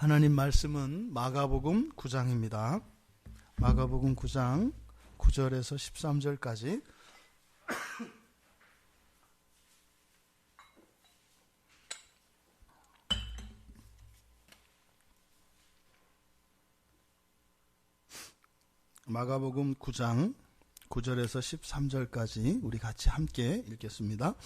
하나님 말씀은 마가복음 9장입니다. 마가복음 9장 9절에서 13절까지 마가복음 9장 9절에서 13절까지 우리 같이 함께 읽겠습니다.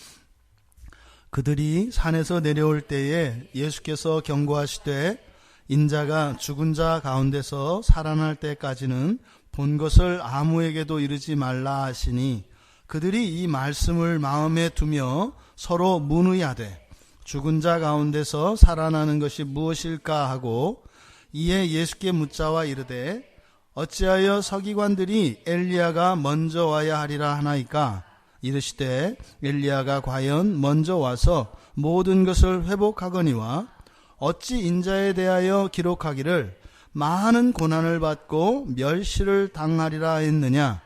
그들이 산에서 내려올 때에 예수께서 경고하시되 인자가 죽은 자 가운데서 살아날 때까지는 본 것을 아무에게도 이르지 말라 하시니 그들이 이 말씀을 마음에 두며 서로 문의하되 죽은 자 가운데서 살아나는 것이 무엇일까 하고 이에 예수께 묻자와 이르되 어찌하여 서기관들이 엘리야가 먼저 와야 하리라 하나이까 이르시되 엘리야가 과연 먼저 와서 모든 것을 회복하거니와 어찌 인자에 대하여 기록하기를 많은 고난을 받고 멸시를 당하리라 했느냐.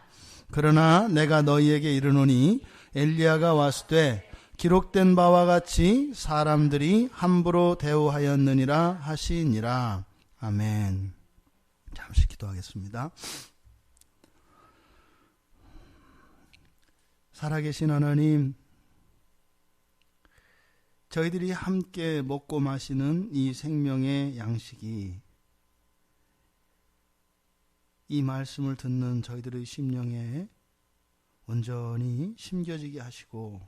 그러나 내가 너희에게 이르노니 엘리야가 왔을 때 기록된 바와 같이 사람들이 함부로 대우하였느니라 하시니라. 아멘. 잠시 기도하겠습니다. 살아계신 하나님, 저희들이 함께 먹고 마시는 이 생명의 양식이 이 말씀을 듣는 저희들의 심령에 온전히 심겨지게 하시고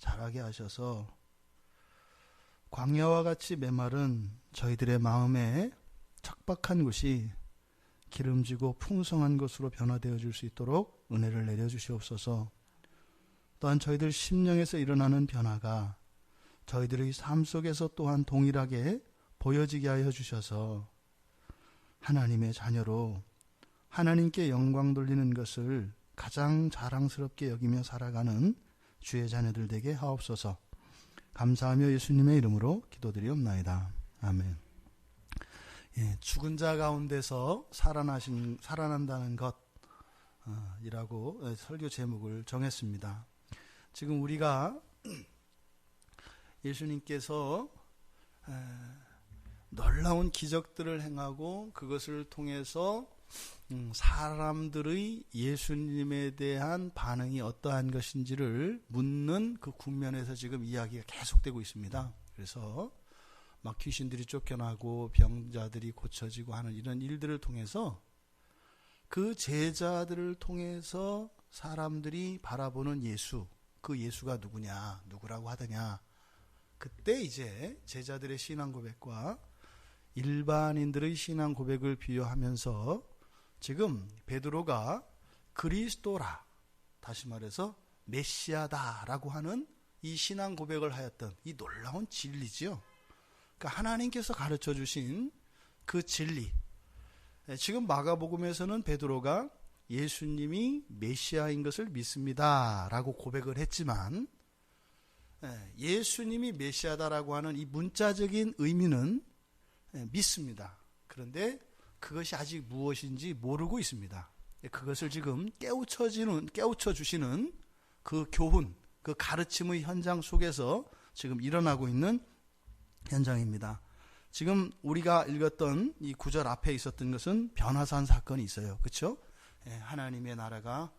자라게 하셔서 광야와 같이 메마른 저희들의 마음에 척박한 곳이 기름지고 풍성한 것으로 변화되어 줄 수 있도록 은혜를 내려주시옵소서. 또한 저희들 심령에서 일어나는 변화가 저희들의 삶 속에서 또한 동일하게 보여지게 하여 주셔서 하나님의 자녀로 하나님께 영광 돌리는 것을 가장 자랑스럽게 여기며 살아가는 주의 자녀들 되게 하옵소서. 감사하며 예수님의 이름으로 기도드리옵나이다. 아멘. 죽은 자 가운데서 살아난다는 것이라고 설교 제목을 정했습니다. 지금 우리가 예수님께서 놀라운 기적들을 행하고 그것을 통해서 사람들의 예수님에 대한 반응이 어떠한 것인지를 묻는 그 국면에서 지금 이야기가 계속되고 있습니다. 그래서 막 귀신들이 쫓겨나고 병자들이 고쳐지고 하는 이런 일들을 통해서 그 제자들을 통해서 사람들이 바라보는 예수, 그 예수가 누구라고 하더냐. 그때 이제 제자들의 신앙 고백과 일반인들의 신앙 고백을 비교하면서 지금 베드로가 그리스도라, 다시 말해서 메시아다라고 하는 이 신앙 고백을 하였던 이 놀라운 진리지요. 그러니까 하나님께서 가르쳐 주신 그 진리. 지금 마가복음에서는 베드로가 예수님이 메시아인 것을 믿습니다라고 고백을 했지만 예수님이 메시아다라고 하는 이 문자적인 의미는 믿습니다. 그런데 그것이 아직 무엇인지 모르고 있습니다. 그것을 지금 깨우쳐 주시는 그 교훈, 그 가르침의 현장 속에서 지금 일어나고 있는 현장입니다. 지금 우리가 읽었던 이 9절 앞에 있었던 것은 변화산 사건이 있어요. 그렇죠? 하나님의 나라가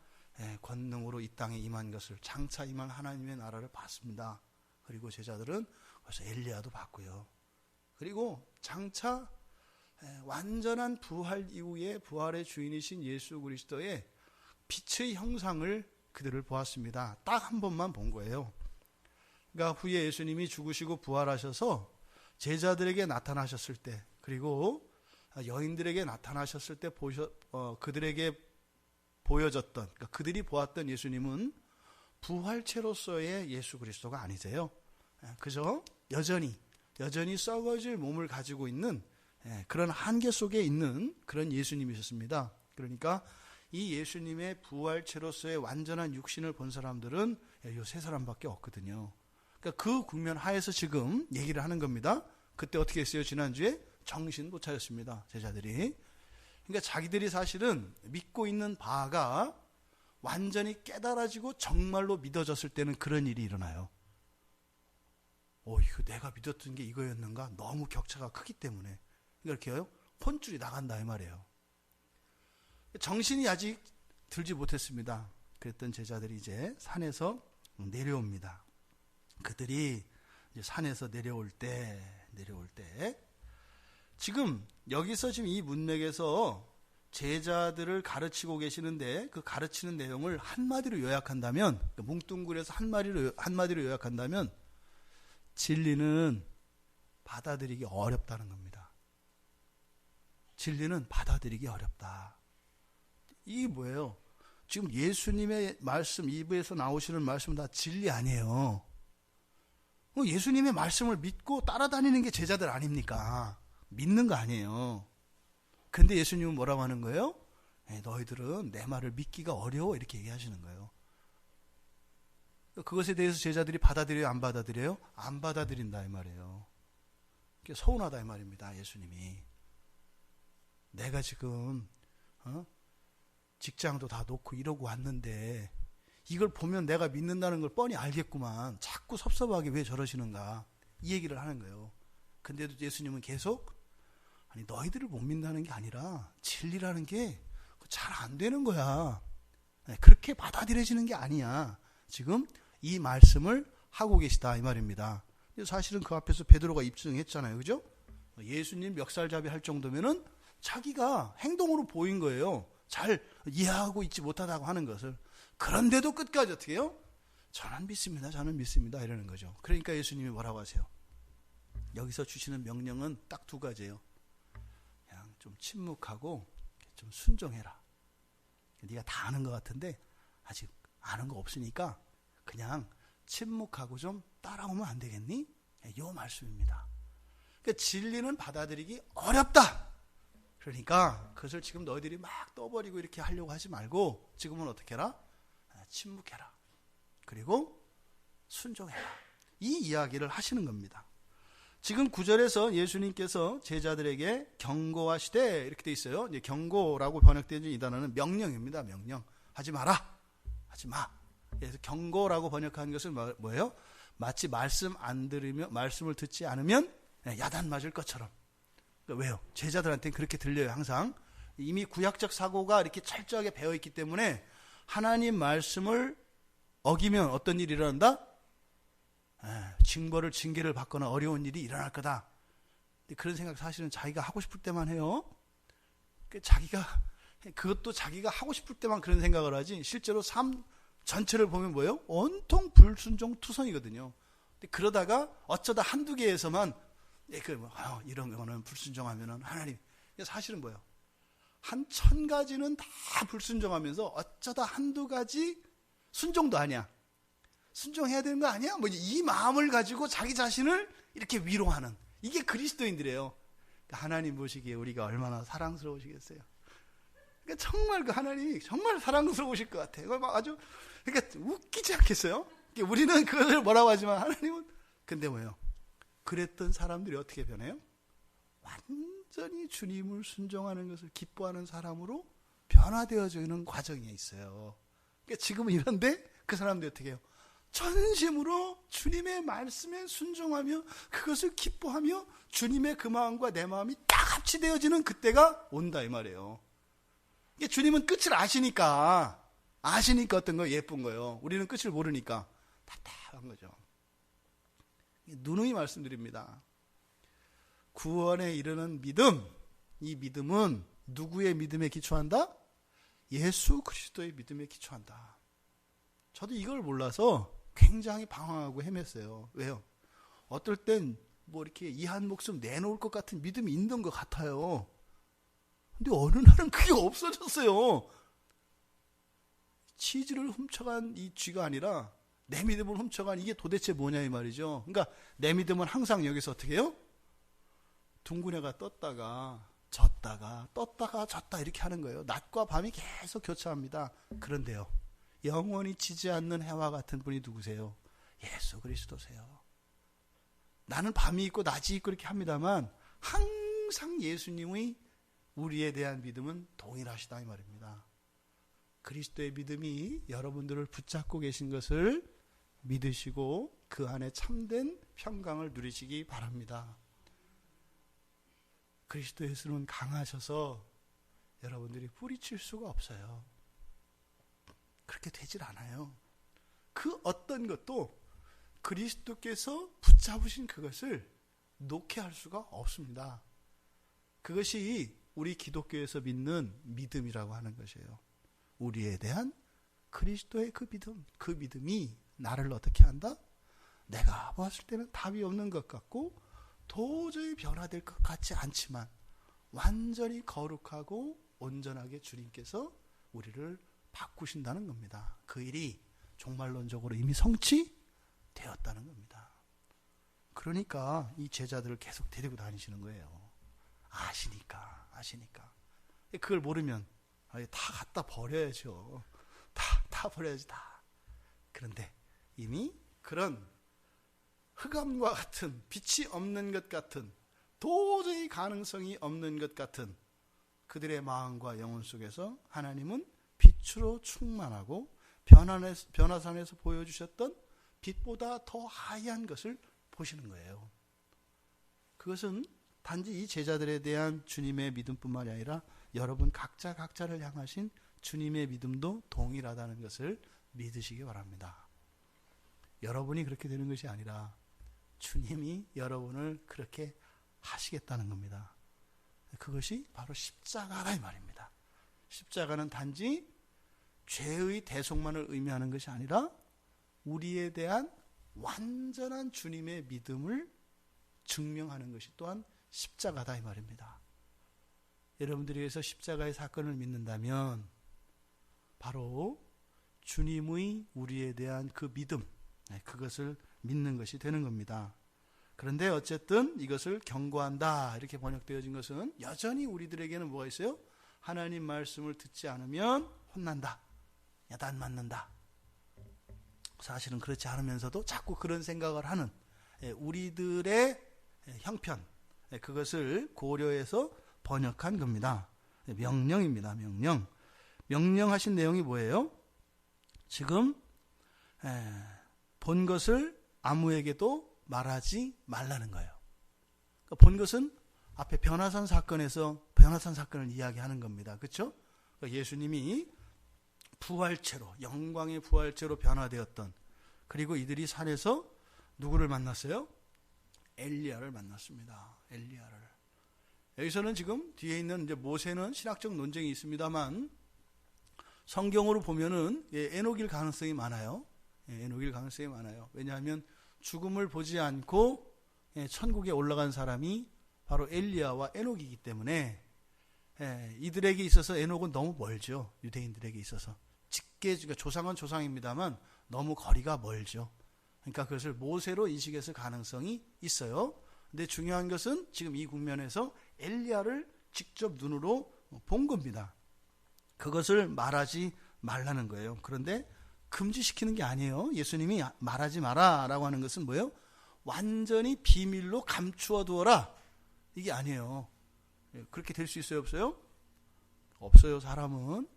권능으로 이 땅에 임한 것을, 장차 임한 하나님의 나라를 봤습니다. 그리고 제자들은 벌써 엘리야도 봤고요. 그리고 장차 완전한 부활 이후에 부활의 주인이신 예수 그리스도의 빛의 형상을 그들을 보았습니다. 딱 한 번만 본 거예요. 그러니까 후에 예수님이 죽으시고 부활하셔서 제자들에게 나타나셨을 때, 그리고 여인들에게 나타나셨을 때 그들에게 보여졌던, 그러니까 그들이 보았던 예수님은 부활체로서의 예수 그리스도가 아니세요. 그저 여전히 썩어질 몸을 가지고 있는 그런 한계 속에 있는 그런 예수님이셨습니다. 그러니까 이 예수님의 부활체로서의 완전한 육신을 본 사람들은 이 세 사람밖에 없거든요. 그러니까 그 국면 하에서 지금 얘기를 하는 겁니다. 그때 어떻게 했어요? 지난주에 정신 못 차렸습니다. 제자들이. 그러니까 자기들이 사실은 믿고 있는 바가 완전히 깨달아지고 정말로 믿어졌을 때는 그런 일이 일어나요. 이거 내가 믿었던 게 이거였는가? 너무 격차가 크기 때문에. 이렇게요. 혼줄이 나간다 이 말이에요. 정신이 아직 들지 못했습니다. 그랬던 제자들이 이제 산에서 내려옵니다. 그들이 이제 산에서 내려올 때 지금 여기서 지금 이 문맥에서 제자들을 가르치고 계시는데 그 가르치는 내용을 한마디로 요약한다면, 뭉뚱그려서 한마디로 요약한다면 진리는 받아들이기 어렵다는 겁니다. 진리는 받아들이기 어렵다. 이게 뭐예요? 지금 예수님의 말씀, 입에서 나오시는 말씀은 다 진리 아니에요. 예수님의 말씀을 믿고 따라다니는 게 제자들 아닙니까? 믿는 거 아니에요. 근데 예수님은 뭐라고 하는 거예요? 너희들은 내 말을 믿기가 어려워 이렇게 얘기하시는 거예요. 그것에 대해서 제자들이 받아들여요? 안 받아들여요? 안 받아들인다 이 말이에요. 서운하다 이 말입니다. 예수님이. 내가 지금 직장도 다 놓고 이러고 왔는데 이걸 보면 내가 믿는다는 걸 뻔히 알겠구만. 자꾸 섭섭하게 왜 저러시는가. 이 얘기를 하는 거예요. 근데도 예수님은 계속 아니 너희들을 못 믿는다는 게 아니라 진리라는 게 잘 안 되는 거야. 그렇게 받아들여지는 게 아니야. 지금 이 말씀을 하고 계시다 이 말입니다. 사실은 그 앞에서 베드로가 입증했잖아요. 그죠? 예수님 멱살잡이 할 정도면은 자기가 행동으로 보인 거예요. 잘 이해하고 있지 못하다고 하는 것을. 그런데도 끝까지 어떻게 해요? 저는 믿습니다 이러는 거죠. 그러니까 예수님이 뭐라고 하세요? 여기서 주시는 명령은 딱 두 가지예요. 그냥 좀 침묵하고 좀 순종해라. 네가 다 아는 것 같은데 아직 아는 거 없으니까 그냥 침묵하고 좀 따라오면 안 되겠니? 이 말씀입니다. 그러니까 진리는 받아들이기 어렵다. 그러니까 그것을 지금 너희들이 막 떠버리고 이렇게 하려고 하지 말고 지금은 어떻게 해라? 침묵해라. 그리고 순종해라. 이 이야기를 하시는 겁니다. 지금 9절에서 예수님께서 제자들에게 경고하시되 이렇게 돼 있어요. 이제 경고라고 번역된 이 단어는 명령입니다. 명령. 하지 마라. 하지 마. 그래서 경고라고 번역하는 것은 뭐예요? 마치 말씀을 듣지 않으면 야단 맞을 것처럼. 그러니까 왜요? 제자들한테는 그렇게 들려요. 항상 이미 구약적 사고가 이렇게 철저하게 배어있기 때문에 하나님 말씀을 어기면 어떤 일이 일어난다? 징계를 받거나 어려운 일이 일어날 거다. 그런 생각 사실은 자기가 하고 싶을 때만 해요. 그것도 자기가 하고 싶을 때만 그런 생각을 하지 실제로 삶 전체를 보면 뭐예요? 온통 불순종 투성이거든요. 그러다가 어쩌다 한두 개에서만 이런 거는 불순종하면은 하나님, 사실은 뭐예요? 한 1000가지는 다 불순종하면서 어쩌다 한두 가지 순종도 아니야. 순종해야 되는 거 아니야? 이 마음을 가지고 자기 자신을 이렇게 위로하는 이게 그리스도인들이에요. 하나님 보시기에 우리가 얼마나 사랑스러우시겠어요. 그러니까 정말 그 하나님이 정말 사랑스러우실 것 같아요. 아주 그러니까 웃기지 않겠어요? 우리는 그것을 뭐라고 하지만 하나님은 근데 뭐예요? 그랬던 사람들이 어떻게 변해요? 완전히 주님을 순종하는 것을 기뻐하는 사람으로 변화되어지는 과정에 있어요. 그러니까 지금은 이런데 그 사람들이 어떻게 해요? 전심으로 주님의 말씀에 순종하며 그것을 기뻐하며 주님의 그 마음과 내 마음이 딱 합치되어지는 그때가 온다 이 말이에요. 그러니까 주님은 끝을 아시니까 어떤 거 예쁜 거예요. 우리는 끝을 모르니까 답답한 거죠. 누누이 말씀드립니다. 구원에 이르는 믿음, 이 믿음은 누구의 믿음에 기초한다? 예수 그리스도의 믿음에 기초한다. 저도 이걸 몰라서 굉장히 방황하고 헤맸어요. 왜요? 어떨 땐 이렇게 이 한 목숨 내놓을 것 같은 믿음이 있는 것 같아요. 근데 어느 날은 그게 없어졌어요. 치즈를 훔쳐간 이 쥐가 아니라 내 믿음을 훔쳐간 이게 도대체 뭐냐 이 말이죠. 그러니까 내 믿음은 항상 여기서 어떻게 해요? 둥근 애가 떴다가 졌다 이렇게 하는 거예요. 낮과 밤이 계속 교차합니다. 그런데요, 영원히 지지 않는 해와 같은 분이 누구세요? 예수 그리스도세요. 나는 밤이 있고 낮이 있고 이렇게 합니다만 항상 예수님의 우리에 대한 믿음은 동일하시다 이 말입니다. 그리스도의 믿음이 여러분들을 붙잡고 계신 것을 믿으시고 그 안에 참된 평강을 누리시기 바랍니다. 그리스도 예수는 강하셔서 여러분들이 뿌리칠 수가 없어요. 그렇게 되질 않아요. 그 어떤 것도 그리스도께서 붙잡으신 그것을 놓게 할 수가 없습니다. 그것이 우리 기독교에서 믿는 믿음이라고 하는 것이에요. 우리에 대한 그리스도의 그 믿음이 나를 어떻게 한다? 내가 보았을 때는 답이 없는 것 같고 도저히 변화될 것 같지 않지만 완전히 거룩하고 온전하게 주님께서 우리를 바꾸신다는 겁니다. 그 일이 종말론적으로 이미 성취되었다는 겁니다. 그러니까 이 제자들을 계속 데리고 다니시는 거예요. 아시니까. 그걸 모르면 다 갖다 버려야죠. 다 버려야지 다. 그런데 이미 그런 흑암과 같은, 빛이 없는 것 같은, 도저히 가능성이 없는 것 같은 그들의 마음과 영혼 속에서 하나님은 빛으로 충만하고 변화산에서 보여주셨던 빛보다 더 하얀 것을 보시는 거예요. 그것은 단지 이 제자들에 대한 주님의 믿음뿐만이 아니라 여러분 각자를 향하신 주님의 믿음도 동일하다는 것을 믿으시기 바랍니다. 여러분이 그렇게 되는 것이 아니라 주님이 여러분을 그렇게 하시겠다는 겁니다. 그것이 바로 십자가라 이 말입니다. 십자가는 단지 죄의 대속만을 의미하는 것이 아니라 우리에 대한 완전한 주님의 믿음을 증명하는 것이 또한 십자가다 이 말입니다. 여러분들에게서 십자가의 사건을 믿는다면 바로 주님의 우리에 대한 그 믿음, 그것을 믿는 것이 되는 겁니다. 그런데 어쨌든 이것을 경고한다 이렇게 번역되어진 것은 여전히 우리들에게는 뭐가 있어요? 하나님 말씀을 듣지 않으면 혼난다, 야단 맞는다. 사실은 그렇지 않으면서도 자꾸 그런 생각을 하는 우리들의 형편, 그것을 고려해서 번역한 겁니다. 명령입니다. 명령하신 내용이 뭐예요? 지금 본 것을 아무에게도 말하지 말라는 거예요. 본 것은 앞에 변화산 사건을 이야기하는 겁니다. 그렇죠? 예수님이 부활체로, 영광의 부활체로 변화되었던, 그리고 이들이 산에서 누구를 만났어요? 엘리야를 만났습니다. 엘리야를. 여기서는 지금 뒤에 있는 이제 모세는 신학적 논쟁이 있습니다만 성경으로 보면은 에녹일 가능성이 많아요. 에녹일 가능성이 많아요. 왜냐하면 죽음을 보지 않고 천국에 올라간 사람이 바로 엘리야와 에녹이기 때문에 이들에게 있어서 에녹은 너무 멀죠. 유대인들에게 있어서. 그러니까 조상은 조상입니다만 너무 거리가 멀죠. 그러니까 그것을 모세로 인식했을 가능성이 있어요. 근데 중요한 것은 지금 이 국면에서 엘리야를 직접 눈으로 본 겁니다. 그것을 말하지 말라는 거예요. 그런데 금지시키는 게 아니에요. 예수님이 말하지 마라라고 하는 것은 뭐예요? 완전히 비밀로 감추어 두어라, 이게 아니에요. 그렇게 될 수 있어요, 없어요? 없어요, 사람은.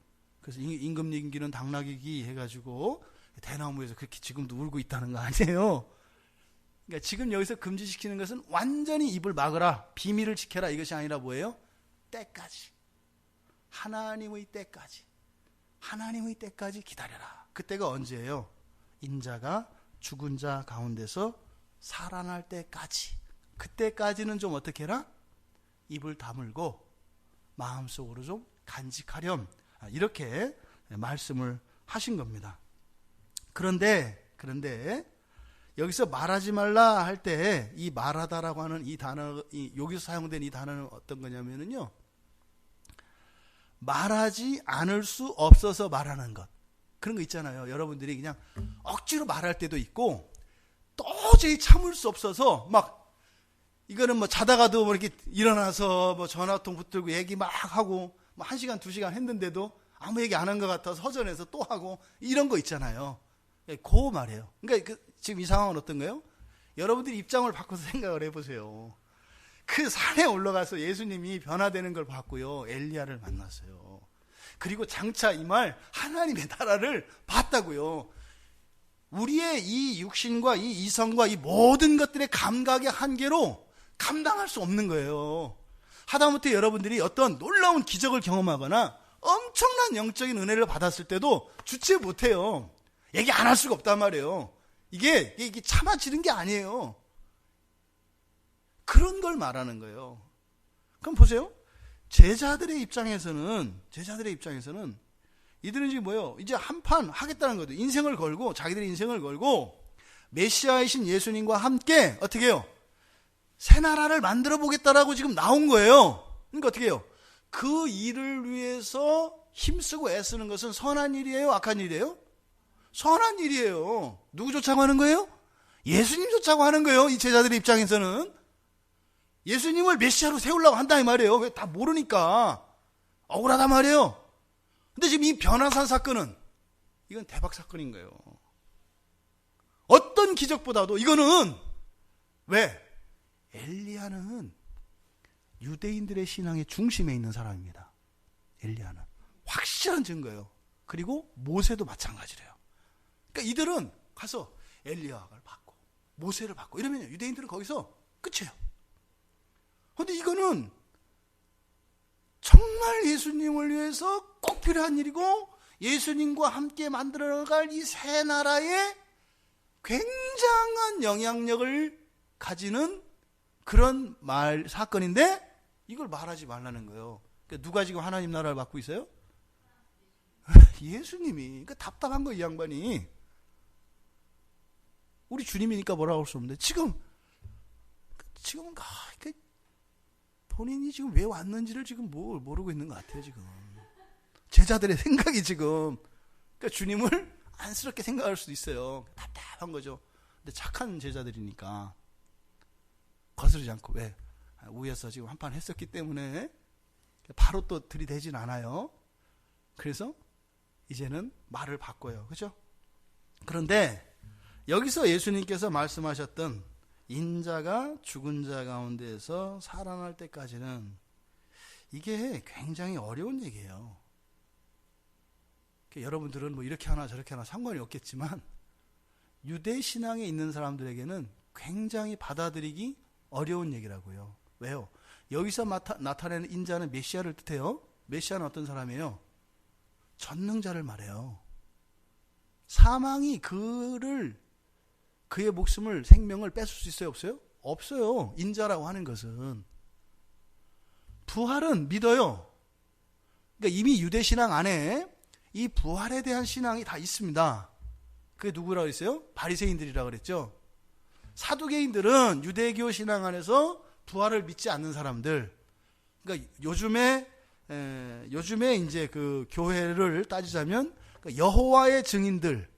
그래서 임금 이기는 당나귀기 해가지고 대나무에서 그렇게 지금도 울고 있다는 거 아니에요. 그러니까 지금 여기서 금지시키는 것은 완전히 입을 막으라, 비밀을 지켜라, 이것이 아니라 뭐예요? 때까지. 하나님의 때까지 기다려라. 그때가 언제예요? 인자가 죽은 자 가운데서 살아날 때까지. 그때까지는 좀 어떻게 해라? 입을 다물고 마음속으로 좀 간직하렴, 이렇게 말씀을 하신 겁니다. 그런데 여기서 말하지 말라 할 때 이 말하다라고 하는 이 단어, 여기서 사용된 이 단어는 어떤 거냐면요, 말하지 않을 수 없어서 말하는 것. 그런 거 있잖아요. 여러분들이 그냥 억지로 말할 때도 있고 도저히 참을 수 없어서 막, 이거는 뭐 자다가도 뭐 이렇게 일어나서 뭐 전화통 붙들고 얘기 막 하고 뭐 1시간 2시간 했는데도 아무 얘기 안 한 것 같아서 허전해서 또 하고, 이런 거 있잖아요. 그 말이에요. 그러니까 지금 이 상황은 어떤 거예요? 여러분들이 입장을 바꿔서 생각을 해보세요. 그 산에 올라가서 예수님이 변화되는 걸 봤고요, 엘리야를 만났어요. 그리고 장차 이 말 하나님의 나라를 봤다고요. 우리의 이 육신과 이 이성과 이 모든 것들의 감각의 한계로 감당할 수 없는 거예요. 하다못해 여러분들이 어떤 놀라운 기적을 경험하거나 엄청난 영적인 은혜를 받았을 때도 주체 못해요. 얘기 안 할 수가 없단 말이에요. 이게 참아지는 게 아니에요. 그런 걸 말하는 거예요. 그럼 보세요. 제자들의 입장에서는 이들은 지금 뭐예요? 이제 한판 하겠다는 거죠. 인생을 걸고, 자기들의 인생을 걸고 메시아이신 예수님과 함께 어떻게 해요? 새 나라를 만들어 보겠다라고 지금 나온 거예요. 그러니까 어떻게 해요? 그 일을 위해서 힘쓰고 애쓰는 것은 선한 일이에요? 악한 일이에요? 선한 일이에요. 누구 쫓아고 하는 거예요? 예수님 쫓아고 하는 거예요. 이 제자들의 입장에서는. 예수님을 메시아로 세우려고 한다 이 말이에요. 왜? 다 모르니까. 억울하단 말이에요. 근데 지금 이 변화산 사건은 이건 대박 사건인 거예요. 어떤 기적보다도 이거는 왜? 엘리야는 유대인들의 신앙의 중심에 있는 사람입니다. 엘리야는 확실한 증거예요. 그리고 모세도 마찬가지래요. 그러니까 이들은 가서 엘리야를 받고 모세를 받고 이러면 유대인들은 거기서 끝이에요. 그런데 이거는 정말 예수님을 위해서 꼭 필요한 일이고 예수님과 함께 만들어갈 이 새 나라에 굉장한 영향력을 가지는 그런 사건인데 이걸 말하지 말라는 거예요. 그러니까 누가 지금 하나님 나라를 맡고 있어요? 예수님이. 그러니까 답답한 거예요, 이 양반이. 우리 주님이니까 뭐라고 할 수 없는데 지금 본인이 지금 왜 왔는지를 지금 모르고 있는 것 같아요, 지금. 제자들의 생각이 지금. 그러니까 주님을 안쓰럽게 생각할 수도 있어요. 답답한 거죠. 근데 착한 제자들이니까 거스르지 않고, 왜? 위에서 지금 한판 했었기 때문에 바로 또 들이대진 않아요. 그래서 이제는 말을 바꿔요. 그죠? 그런데 여기서 예수님께서 말씀하셨던 인자가 죽은 자 가운데에서 살아날 때까지는 이게 굉장히 어려운 얘기예요. 여러분들은 뭐 이렇게 하나 저렇게 하나 상관이 없겠지만 유대 신앙에 있는 사람들에게는 굉장히 받아들이기 어려운 얘기라고요. 왜요? 여기서 나타내는 인자는 메시아를 뜻해요. 메시아는 어떤 사람이에요? 전능자를 말해요. 사망이 그의 목숨을, 생명을 뺏을 수 있어요? 없어요? 없어요. 인자라고 하는 것은. 부활은 믿어요. 그러니까 이미 유대 신앙 안에 이 부활에 대한 신앙이 다 있습니다. 그게 누구라고 했어요? 바리새인들이라고 그랬죠. 사두개인들은 유대교 신앙 안에서 부활을 믿지 않는 사람들. 그러니까 요즘에 이제 그 교회를 따지자면 여호와의 증인들,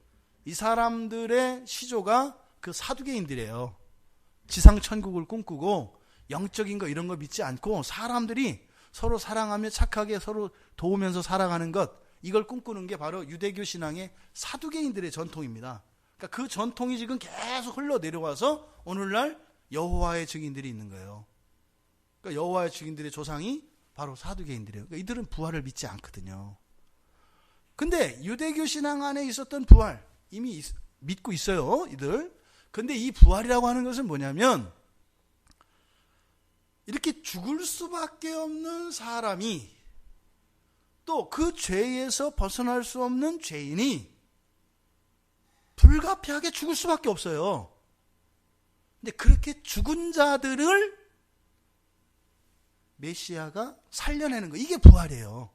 이 사람들의 시조가 그 사두개인들이에요. 지상 천국을 꿈꾸고 영적인 거 이런 거 믿지 않고 사람들이 서로 사랑하며 착하게 서로 도우면서 살아가는 것, 이걸 꿈꾸는 게 바로 유대교 신앙의 사두개인들의 전통입니다. 그러니까 그 전통이 지금 계속 흘러내려와서 오늘날 여호와의 증인들이 있는 거예요. 그러니까 여호와의 증인들의 조상이 바로 사두개인들이에요. 그러니까 이들은 부활을 믿지 않거든요. 근데 유대교 신앙 안에 있었던 부활 이미 믿고 있어요, 이들. 근데 이 부활이라고 하는 것은 뭐냐면 이렇게 죽을 수밖에 없는 사람이 또 그 죄에서 벗어날 수 없는 죄인이 불가피하게 죽을 수밖에 없어요. 근데 그렇게 죽은 자들을 메시아가 살려내는 거, 이게 부활이에요.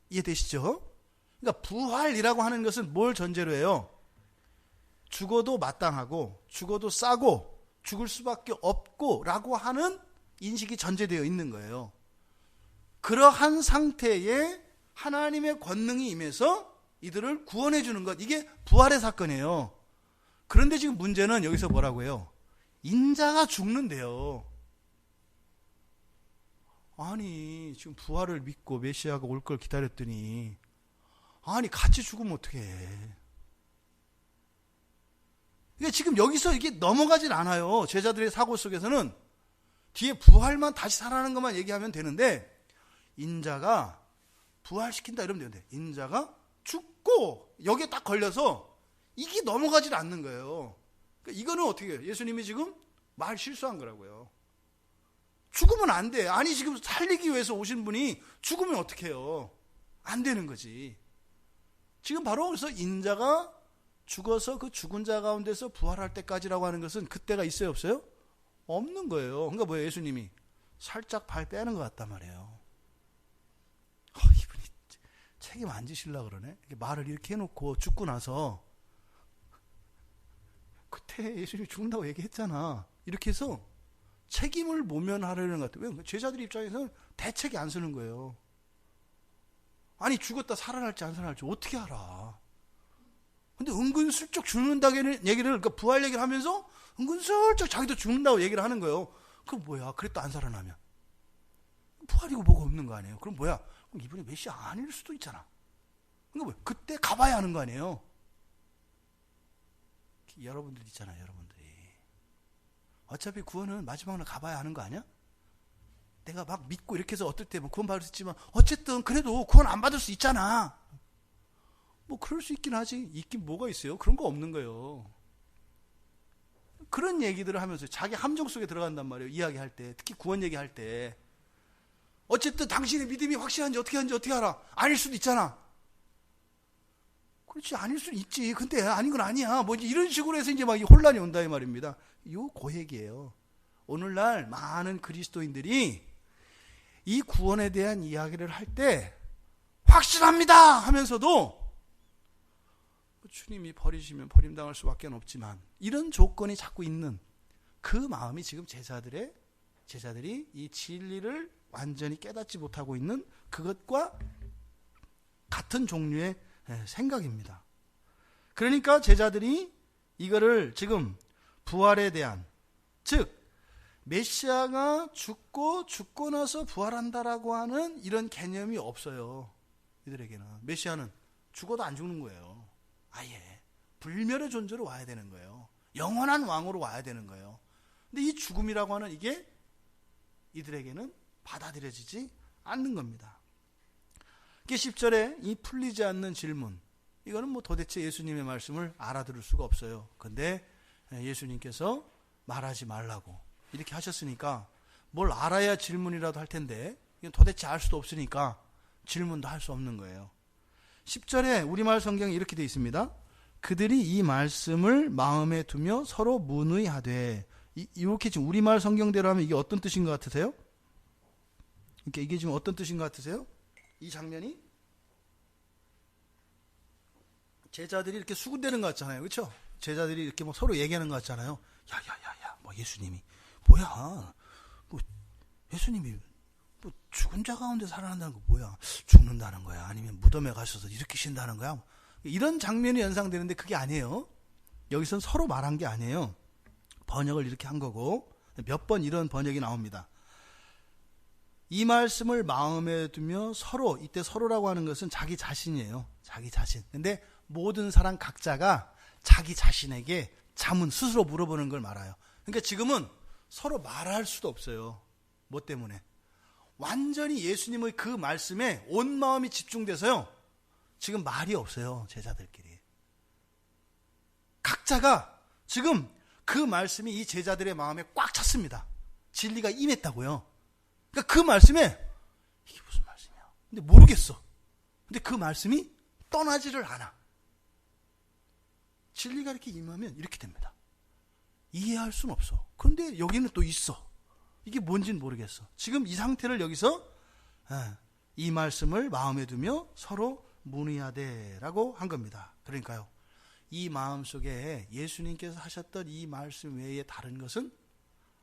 이해되시죠? 그러니까 부활이라고 하는 것은 뭘 전제로 해요? 죽어도 마땅하고 죽어도 싸고 죽을 수밖에 없고 라고 하는 인식이 전제되어 있는 거예요. 그러한 상태에 하나님의 권능이 임해서 이들을 구원해 주는 것, 이게 부활의 사건이에요. 그런데 지금 문제는 여기서 뭐라고 해요? 인자가 죽는데요. 아니 지금 부활을 믿고 메시아가 올 걸 기다렸더니 아니 같이 죽으면 어떡해. 그러니까 지금 여기서 이게 넘어가질 않아요. 제자들의 사고 속에서는 뒤에 부활만 다시 살아나는 것만 얘기하면 되는데 인자가 부활시킨다 이러면 되는데 인자가 죽고 여기에 딱 걸려서 이게 넘어가질 않는 거예요. 그러니까 이거는 어떻게 해요? 예수님이 지금 말 실수한 거라고요. 죽으면 안 돼. 아니 지금 살리기 위해서 오신 분이 죽으면 어떻게 해요? 안 되는 거지. 지금 바로 그래서 인자가 죽어서 그 죽은 자 가운데서 부활할 때까지라고 하는 것은 그때가 있어요, 없어요? 없는 거예요. 그러니까 뭐예요? 예수님이 살짝 발 빼는 것 같단 말이에요. 이분이 책임 안 지시려고 그러네. 이렇게 말을 이렇게 해놓고 죽고 나서 그때 예수님이 죽는다고 얘기했잖아. 이렇게 해서 책임을 모면하려는 것 같아요. 왜? 제자들 입장에서는 대책이 안 서는 거예요. 아니 죽었다 살아날지 안 살아날지 어떻게 알아? 근데 은근슬쩍 죽는다는 얘기를, 그러니까 부활 얘기를 하면서 은근슬쩍 자기도 죽는다고 얘기를 하는 거예요. 그럼 뭐야? 그랬다 안 살아나면 부활이고 뭐가 없는 거 아니에요? 그럼 뭐야? 그럼 이분이 메시아 아닐 수도 있잖아. 그러니까 뭐야? 그때 가봐야 하는 거 아니에요? 여러분들 있잖아요, 여러분들이. 어차피 구원은 마지막으로 가봐야 하는 거 아니야? 내가 막 믿고 이렇게 해서 어떨 때 뭐 구원 받을 수 있지만 어쨌든 그래도 구원 안 받을 수 있잖아. 뭐 그럴 수 있긴 하지. 있긴 뭐가 있어요? 그런 거 없는 거예요. 그런 얘기들을 하면서 자기 함정 속에 들어간단 말이에요. 이야기할 때, 특히 구원 얘기할 때. 어쨌든 당신의 믿음이 확실한지 어떻게 하는지 어떻게 알아? 아닐 수도 있잖아. 그렇지, 아닐 수는 있지. 근데 아닌 건 아니야. 뭐 이런 식으로 해서 이제 막 혼란이 온다 이 말입니다. 요 고얘기예요. 오늘날 많은 그리스도인들이 이 구원에 대한 이야기를 할 때 확실합니다 하면서도 주님이 버리시면 버림당할 수밖에 없지만 이런 조건이 자꾸 있는 그 마음이 지금 제자들이 이 진리를 완전히 깨닫지 못하고 있는 그것과 같은 종류의 생각입니다. 그러니까 제자들이 이거를 지금 부활에 대한, 즉 메시아가 죽고 나서 부활한다라고 하는 이런 개념이 없어요. 이들에게는. 메시아는 죽어도 안 죽는 거예요. 아예 불멸의 존재로 와야 되는 거예요. 영원한 왕으로 와야 되는 거예요. 근데 이 죽음이라고 하는 이게 이들에게는 받아들여지지 않는 겁니다. 10절에 이 풀리지 않는 질문, 이거는 뭐 도대체 예수님의 말씀을 알아들을 수가 없어요. 근데 예수님께서 말하지 말라고 이렇게 하셨으니까 뭘 알아야 질문이라도 할 텐데 이건 도대체 알 수도 없으니까 질문도 할 수 없는 거예요. 10절에 우리말 성경에 이렇게 되어 있습니다. 그들이 이 말씀을 마음에 두며 서로 문의하되, 이렇게 지금 우리말 성경대로 하면 이게 어떤 뜻인 것 같으세요? 이게 지금 어떤 뜻인 것 같으세요? 이 장면이 제자들이 이렇게 수군대는 것 같잖아요. 그렇죠? 제자들이 이렇게 뭐 서로 얘기하는 것 같잖아요. 야야야야, 뭐 예수님이 뭐야? 뭐 예수님이 뭐 죽은 자 가운데 살아난다는 거 뭐야? 죽는다는 거야? 아니면 무덤에 가셔서 일으키신다는 거야? 이런 장면이 연상되는데 그게 아니에요. 여기서는 서로 말한 게 아니에요. 번역을 이렇게 한 거고 몇 번 이런 번역이 나옵니다. 이 말씀을 마음에 두며 서로, 이때 서로라고 하는 것은 자기 자신이에요. 자기 자신. 근데 모든 사람 각자가 자기 자신에게 자문, 스스로 물어보는 걸 말아요. 그러니까 지금은 서로 말할 수도 없어요. 뭐 때문에? 완전히 예수님의 그 말씀에 온 마음이 집중돼서요. 지금 말이 없어요. 제자들끼리. 각자가 지금 그 말씀이 이 제자들의 마음에 꽉 찼습니다. 진리가 임했다고요. 그러니까 그 말씀에 이게 무슨 말씀이야? 근데 모르겠어. 근데 그 말씀이 떠나지를 않아. 진리가 이렇게 임하면 이렇게 됩니다. 이해할 수는 없어. 그런데 여기는 또 있어. 이게 뭔지는 모르겠어. 지금 이 상태를 여기서 이 말씀을 마음에 두며 서로 문의하되라고 한 겁니다. 그러니까요, 이 마음속에 예수님께서 하셨던 이 말씀 외에 다른 것은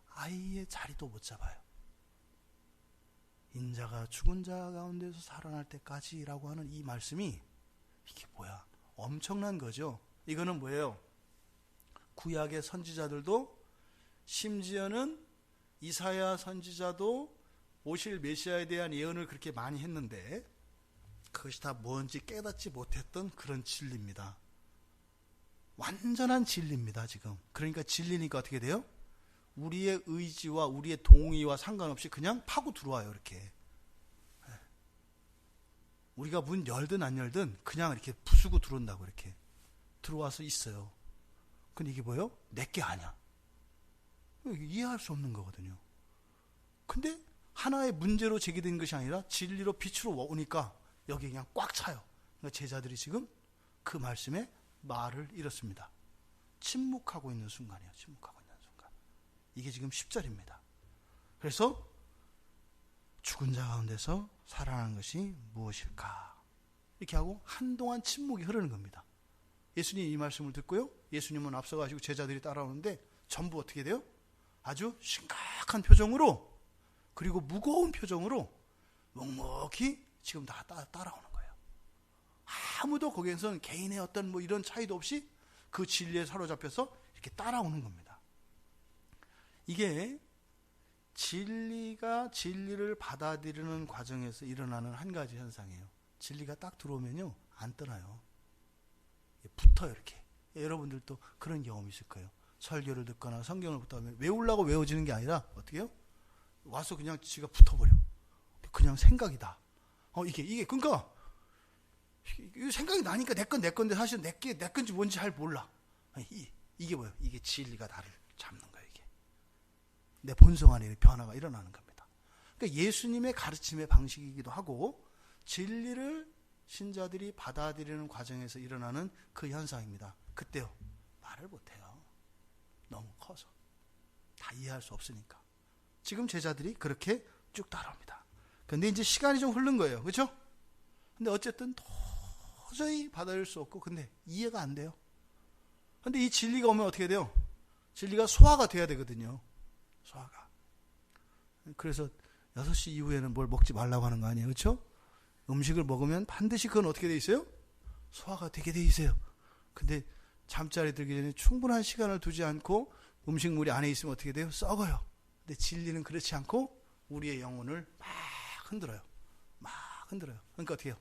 아예 자리도 못 잡아요. 인자가 죽은 자 가운데서 살아날 때까지라고 하는 이 말씀이 이게 뭐야? 엄청난 거죠. 이거는 뭐예요? 구약의 선지자들도, 심지어는 이사야 선지자도 오실 메시아에 대한 예언을 그렇게 많이 했는데 그것이 다 뭔지 깨닫지 못했던 그런 진리입니다. 완전한 진리입니다, 지금. 그러니까 진리니까 어떻게 돼요? 우리의 의지와 우리의 동의와 상관없이 그냥 파고 들어와요, 이렇게. 우리가 문 열든 안 열든 그냥 이렇게 부수고 들어온다고, 이렇게. 들어와서 있어요. 근데 이게 뭐예요? 내게 아니야. 이해할 수 없는 거거든요. 근데 하나의 문제로 제기된 것이 아니라 진리로 빛으로 오니까 여기 그냥 꽉 차요. 그러니까 제자들이 지금 그 말씀에 말을 잃었습니다. 침묵하고 있는 순간이에요. 침묵하고 있는 순간. 이게 지금 10절입니다. 그래서 죽은 자 가운데서 살아난 것이 무엇일까? 이렇게 하고 한동안 침묵이 흐르는 겁니다. 예수님이 이 말씀을 듣고요. 예수님은 앞서가시고 제자들이 따라오는데 전부 어떻게 돼요? 아주 심각한 표정으로, 그리고 무거운 표정으로 묵묵히 지금 다 따라오는 거예요. 아무도 거기에서는 개인의 어떤 뭐 이런 차이도 없이 그 진리에 사로잡혀서 이렇게 따라오는 겁니다. 이게 진리를 받아들이는 과정에서 일어나는 한 가지 현상이에요. 진리가 딱 들어오면요, 안 떠나요. 붙어요, 이렇게. 여러분들도 그런 경험이 있을 거예요. 설교를 듣거나 성경을 듣다 보면 외우려고 외워지는 게 아니라 어떻게 해요? 와서 그냥 지가 붙어버려. 그냥 생각이다. 이게 그러니까 생각이 나니까 내 건데 사실 내 건지 뭔지 잘 몰라. 이게 뭐예요? 이게 진리가 나를 잡는 거예요. 이게 내 본성 안에 변화가 일어나는 겁니다. 그러니까 예수님의 가르침의 방식이기도 하고 진리를 신자들이 받아들이는 과정에서 일어나는 그 현상입니다. 그때요, 말을 못해요. 너무 커서 다 이해할 수 없으니까. 지금 제자들이 그렇게 쭉 따라옵니다. 근데 이제 시간이 좀 흐른 거예요. 그렇죠? 근데 어쨌든 도저히 받아들일 수 없고, 근데 이해가 안 돼요. 근데 이 진리가 오면 어떻게 돼요? 진리가 소화가 돼야 되거든요. 소화가. 그래서 6시 이후에는 뭘 먹지 말라고 하는 거 아니에요. 그렇죠? 음식을 먹으면 반드시 그건 어떻게 돼 있어요? 소화가 되게 돼 있어요. 근데 잠자리 들기 전에 충분한 시간을 두지 않고 음식물이 안에 있으면 어떻게 돼요? 썩어요. 근데 진리는 그렇지 않고 우리의 영혼을 막 흔들어요. 막 흔들어요. 그러니까 어떻게 해요?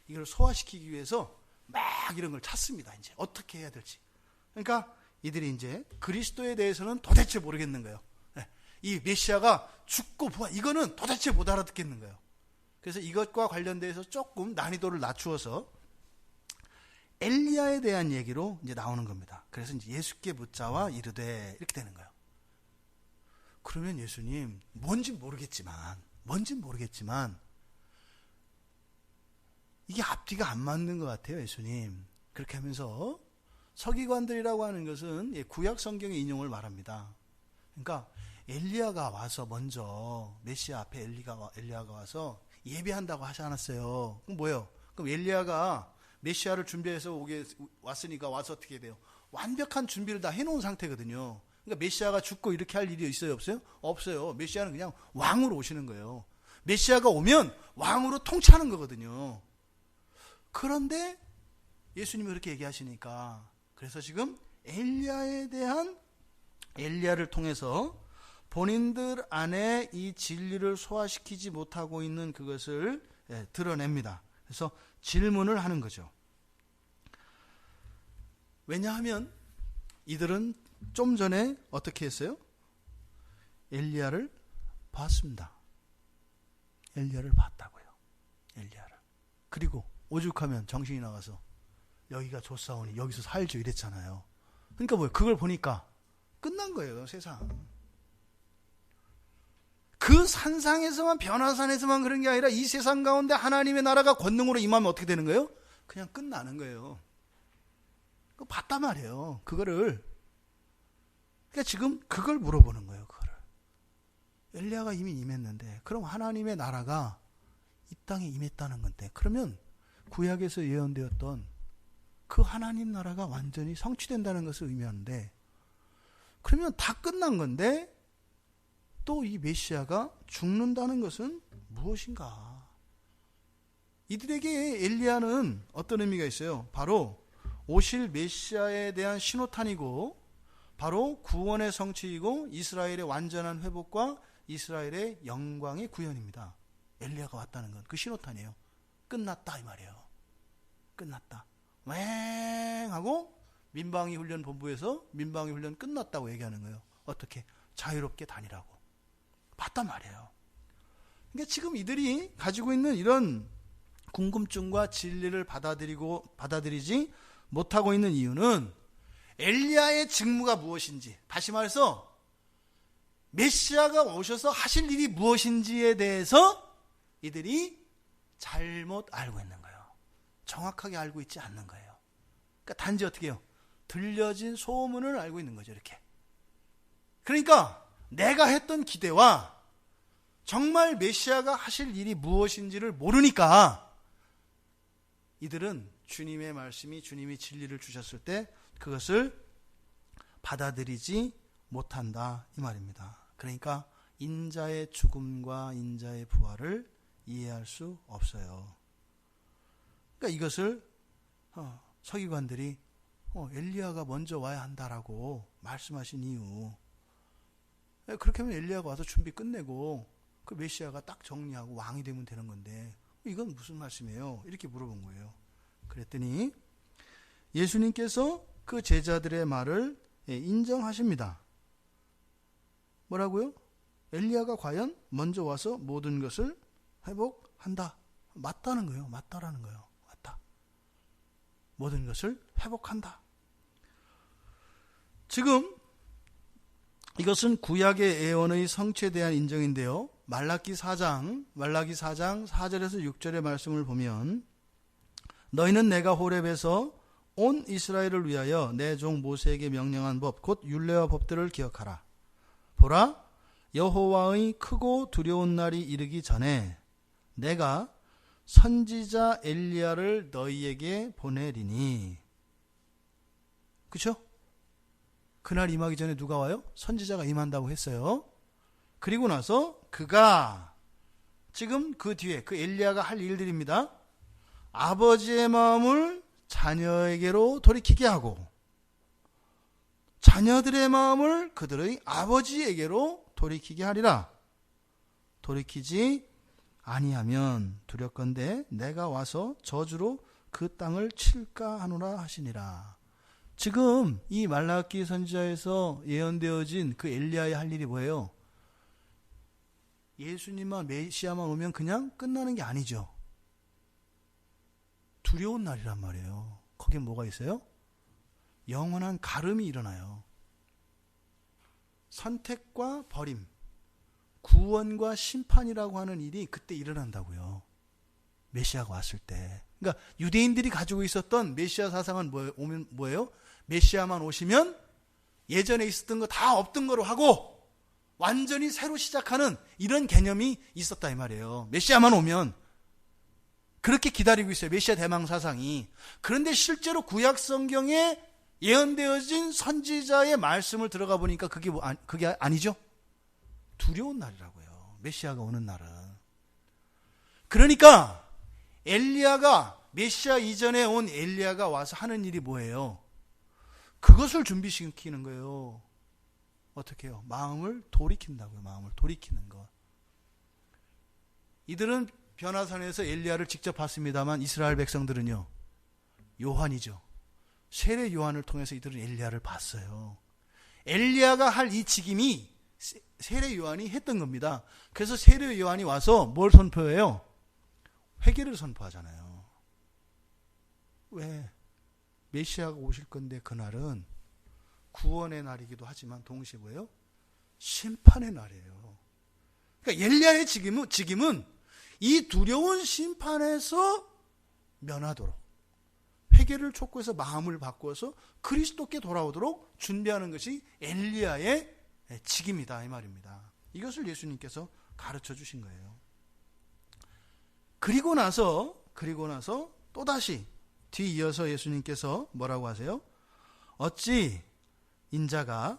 이걸 소화시키기 위해서 막 이런 걸 찾습니다. 이제 어떻게 해야 될지. 그러니까 이들이 이제 그리스도에 대해서는 도대체 모르겠는 거예요. 이 메시아가 죽고 부활, 이거는 도대체 못 알아듣겠는 거예요. 그래서 이것과 관련돼서 조금 난이도를 낮추어서 엘리야에 대한 얘기로 이제 나오는 겁니다. 그래서 이제 예수께 묻자와 이르되 이렇게 되는 거예요. 그러면 예수님, 뭔진 모르겠지만 이게 앞뒤가 안 맞는 것 같아요, 예수님. 그렇게 하면서 서기관들이라고 하는 것은 구약 성경의 인용을 말합니다. 그러니까 엘리야가 와서 먼저 메시아 앞에 엘리야가 와서 예배한다고 하지 않았어요. 그럼 뭐예요? 그럼 엘리야가 메시아를 준비해서 왔으니까 와서 어떻게 돼요? 완벽한 준비를 다 해놓은 상태거든요. 그러니까 메시아가 죽고 이렇게 할 일이 있어요, 없어요? 없어요. 메시아는 그냥 왕으로 오시는 거예요. 메시아가 오면 왕으로 통치하는 거거든요. 그런데 예수님이 그렇게 얘기하시니까, 그래서 지금 엘리야를 통해서 본인들 안에 이 진리를 소화시키지 못하고 있는 그것을 드러냅니다. 그래서 질문을 하는 거죠. 왜냐하면 이들은 좀 전에 어떻게 했어요? 엘리야를 봤습니다. 엘리야를 봤다고요. 엘리야를. 그리고 오죽하면 정신이 나가서 여기가 좋사오니 여기서 살죠 이랬잖아요. 그러니까 뭐예요? 그걸 보니까 끝난 거예요, 세상. 그 산상에서만, 변화산에서만 그런 게 아니라 이 세상 가운데 하나님의 나라가 권능으로 임하면 어떻게 되는 거예요? 그냥 끝나는 거예요. 그거 봤단 말이에요, 그거를. 그러니까 지금 그걸 물어보는 거예요, 그거를. 엘리야가 이미 임했는데, 그럼 하나님의 나라가 이 땅에 임했다는 건데, 그러면 구약에서 예언되었던 그 하나님 나라가 완전히 성취된다는 것을 의미하는데, 그러면 다 끝난 건데 또 이 메시아가 죽는다는 것은 무엇인가? 이들에게 엘리야는 어떤 의미가 있어요? 바로 오실 메시아에 대한 신호탄이고, 바로 구원의 성취이고, 이스라엘의 완전한 회복과 이스라엘의 영광의 구현입니다. 엘리야가 왔다는 건 그 신호탄이에요. 끝났다 이 말이에요. 끝났다. 왱 하고 민방위 훈련 본부에서 민방위 훈련 끝났다고 얘기하는 거예요. 어떻게? 자유롭게 다니라고. 봤단 말이에요. 그러니까 지금 이들이 가지고 있는 이런 궁금증과 진리를 받아들이지 못하고 있는 이유는 엘리야의 직무가 무엇인지, 다시 말해서 메시아가 오셔서 하실 일이 무엇인지에 대해서 이들이 잘못 알고 있는 거예요. 정확하게 알고 있지 않는 거예요. 그러니까 단지 어떻게 해요? 들려진 소문을 알고 있는 거죠. 이렇게. 그러니까 내가 했던 기대와 정말 메시아가 하실 일이 무엇인지를 모르니까 이들은 주님의 말씀이, 주님이 진리를 주셨을 때 그것을 받아들이지 못한다 이 말입니다. 그러니까 인자의 죽음과 인자의 부활을 이해할 수 없어요. 그러니까 이것을 서기관들이 엘리야가 먼저 와야 한다라고 말씀하신 이유, 그렇게 하면 엘리야가 와서 준비 끝내고 그 메시아가 딱 정리하고 왕이 되면 되는 건데 이건 무슨 말씀이에요? 이렇게 물어본 거예요. 그랬더니 예수님께서 그 제자들의 말을 인정하십니다. 뭐라고요? 엘리야가 과연 먼저 와서 모든 것을 회복한다. 맞다는 거예요. 맞다라는 거예요. 맞다. 모든 것을 회복한다. 지금 이것은 구약의 예언의 성취에 대한 인정인데요. 말라기 4장 4절에서 6절의 말씀을 보면 너희는 내가 호렙에서 온 이스라엘을 위하여 내 종 모세에게 명령한 법 곧 율례와 법들을 기억하라. 보라, 여호와의 크고 두려운 날이 이르기 전에 내가 선지자 엘리야를 너희에게 보내리니. 그렇죠? 그날 임하기 전에 누가 와요? 선지자가 임한다고 했어요. 그리고 나서 그가 지금 그 뒤에 그 엘리야가 할 일들입니다. 아버지의 마음을 자녀에게로 돌이키게 하고 자녀들의 마음을 그들의 아버지에게로 돌이키게 하리라. 돌이키지 아니하면 두렵건대 내가 와서 저주로 그 땅을 칠까 하노라 하시니라. 지금 이 말라기 선지자에서 예언되어진 그 엘리야의 할 일이 뭐예요? 예수님만 메시아만 오면 그냥 끝나는 게 아니죠. 두려운 날이란 말이에요. 거기에 뭐가 있어요? 영원한 가름이 일어나요. 선택과 버림, 구원과 심판이라고 하는 일이 그때 일어난다고요. 메시아가 왔을 때. 그러니까 유대인들이 가지고 있었던 메시아 사상은 뭐예요? 메시아만 오시면 예전에 있었던 거 다 없던 거로 하고 완전히 새로 시작하는 이런 개념이 있었다 이 말이에요. 메시아만 오면 그렇게 기다리고 있어요. 메시아 대망 사상이. 그런데 실제로 구약 성경에 예언되어진 선지자의 말씀을 들어가 보니까 그게 아니죠. 두려운 날이라고요. 메시아가 오는 날은. 그러니까 엘리야가 메시아 이전에 온 엘리야가 와서 하는 일이 뭐예요? 그것을 준비시키는 거예요. 어떻게 해요? 마음을 돌이킨다고요. 마음을 돌이키는 것. 이들은 변화산에서 엘리야를 직접 봤습니다만 이스라엘 백성들은요. 요한이죠. 세례 요한을 통해서 이들은 엘리야를 봤어요. 엘리야가 할 이 직임이 세례 요한이 했던 겁니다. 그래서 세례 요한이 와서 뭘 선포해요? 회개를 선포하잖아요. 왜? 메시아가 오실 건데 그날은 구원의 날이기도 하지만 동시에 뭐예요? 심판의 날이에요. 그러니까 엘리야의 직임은 이 두려운 심판에서 면하도록 회개를 촉구해서 마음을 바꾸어서 그리스도께 돌아오도록 준비하는 것이 엘리야의 직임이다 이 말입니다. 이것을 예수님께서 가르쳐 주신 거예요. 그리고 나서 또다시 뒤이어서 예수님께서 뭐라고 하세요? 어찌 인자가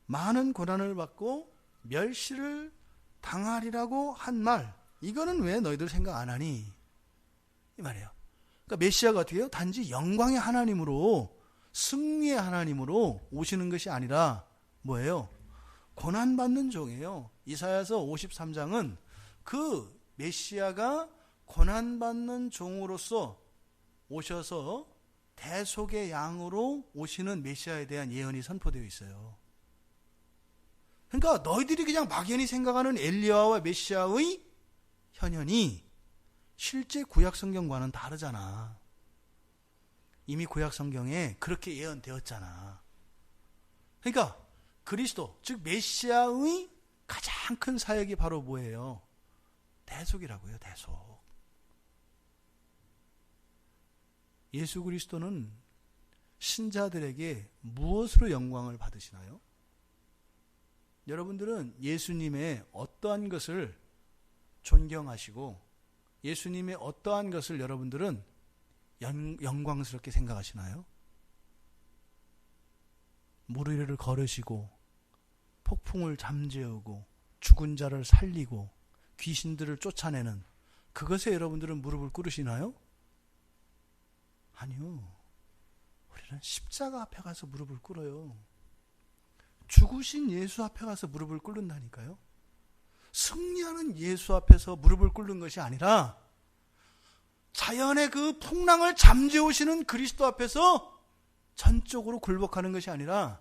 많은 고난을 받고 멸시를 당하리라고 한 말, 이거는 왜 너희들 생각 안 하니? 이 말이에요. 그러니까 메시아가 어떻게 해요? 단지 영광의 하나님으로, 승리의 하나님으로 오시는 것이 아니라 뭐예요? 고난받는 종이에요. 이사야서 53장은 그 메시아가 고난받는 종으로서 오셔서 대속의 양으로 오시는 메시아에 대한 예언이 선포되어 있어요. 그러니까 너희들이 그냥 막연히 생각하는 엘리야와 메시아의 현현이 실제 구약 성경과는 다르잖아. 이미 구약 성경에 그렇게 예언되었잖아. 그러니까 그리스도, 즉 메시아의 가장 큰 사역이 바로 뭐예요? 대속이라고요. 대속. 예수 그리스도는 신자들에게 무엇으로 영광을 받으시나요? 여러분들은 예수님의 어떠한 것을 존경하시고 예수님의 어떠한 것을 여러분들은 영광스럽게 생각하시나요? 물 위를 걸으시고 폭풍을 잠재우고 죽은 자를 살리고 귀신들을 쫓아내는 그것에 여러분들은 무릎을 꿇으시나요? 아니요. 우리는 십자가 앞에 가서 무릎을 꿇어요. 죽으신 예수 앞에 가서 무릎을 꿇는다니까요. 승리하는 예수 앞에서 무릎을 꿇는 것이 아니라 자연의 그 풍랑을 잠재우시는 그리스도 앞에서 전적으로 굴복하는 것이 아니라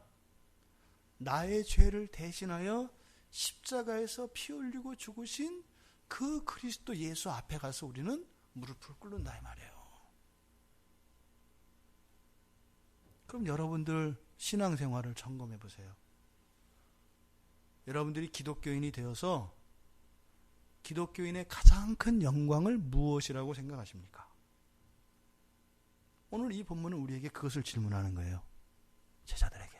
나의 죄를 대신하여 십자가에서 피 흘리고 죽으신 그 그리스도 예수 앞에 가서 우리는 무릎을 꿇는다 이 말이에요. 그럼 여러분들 신앙생활을 점검해 보세요. 여러분들이 기독교인이 되어서 기독교인의 가장 큰 영광을 무엇이라고 생각하십니까? 오늘 이 본문은 우리에게 그것을 질문하는 거예요. 제자들에게.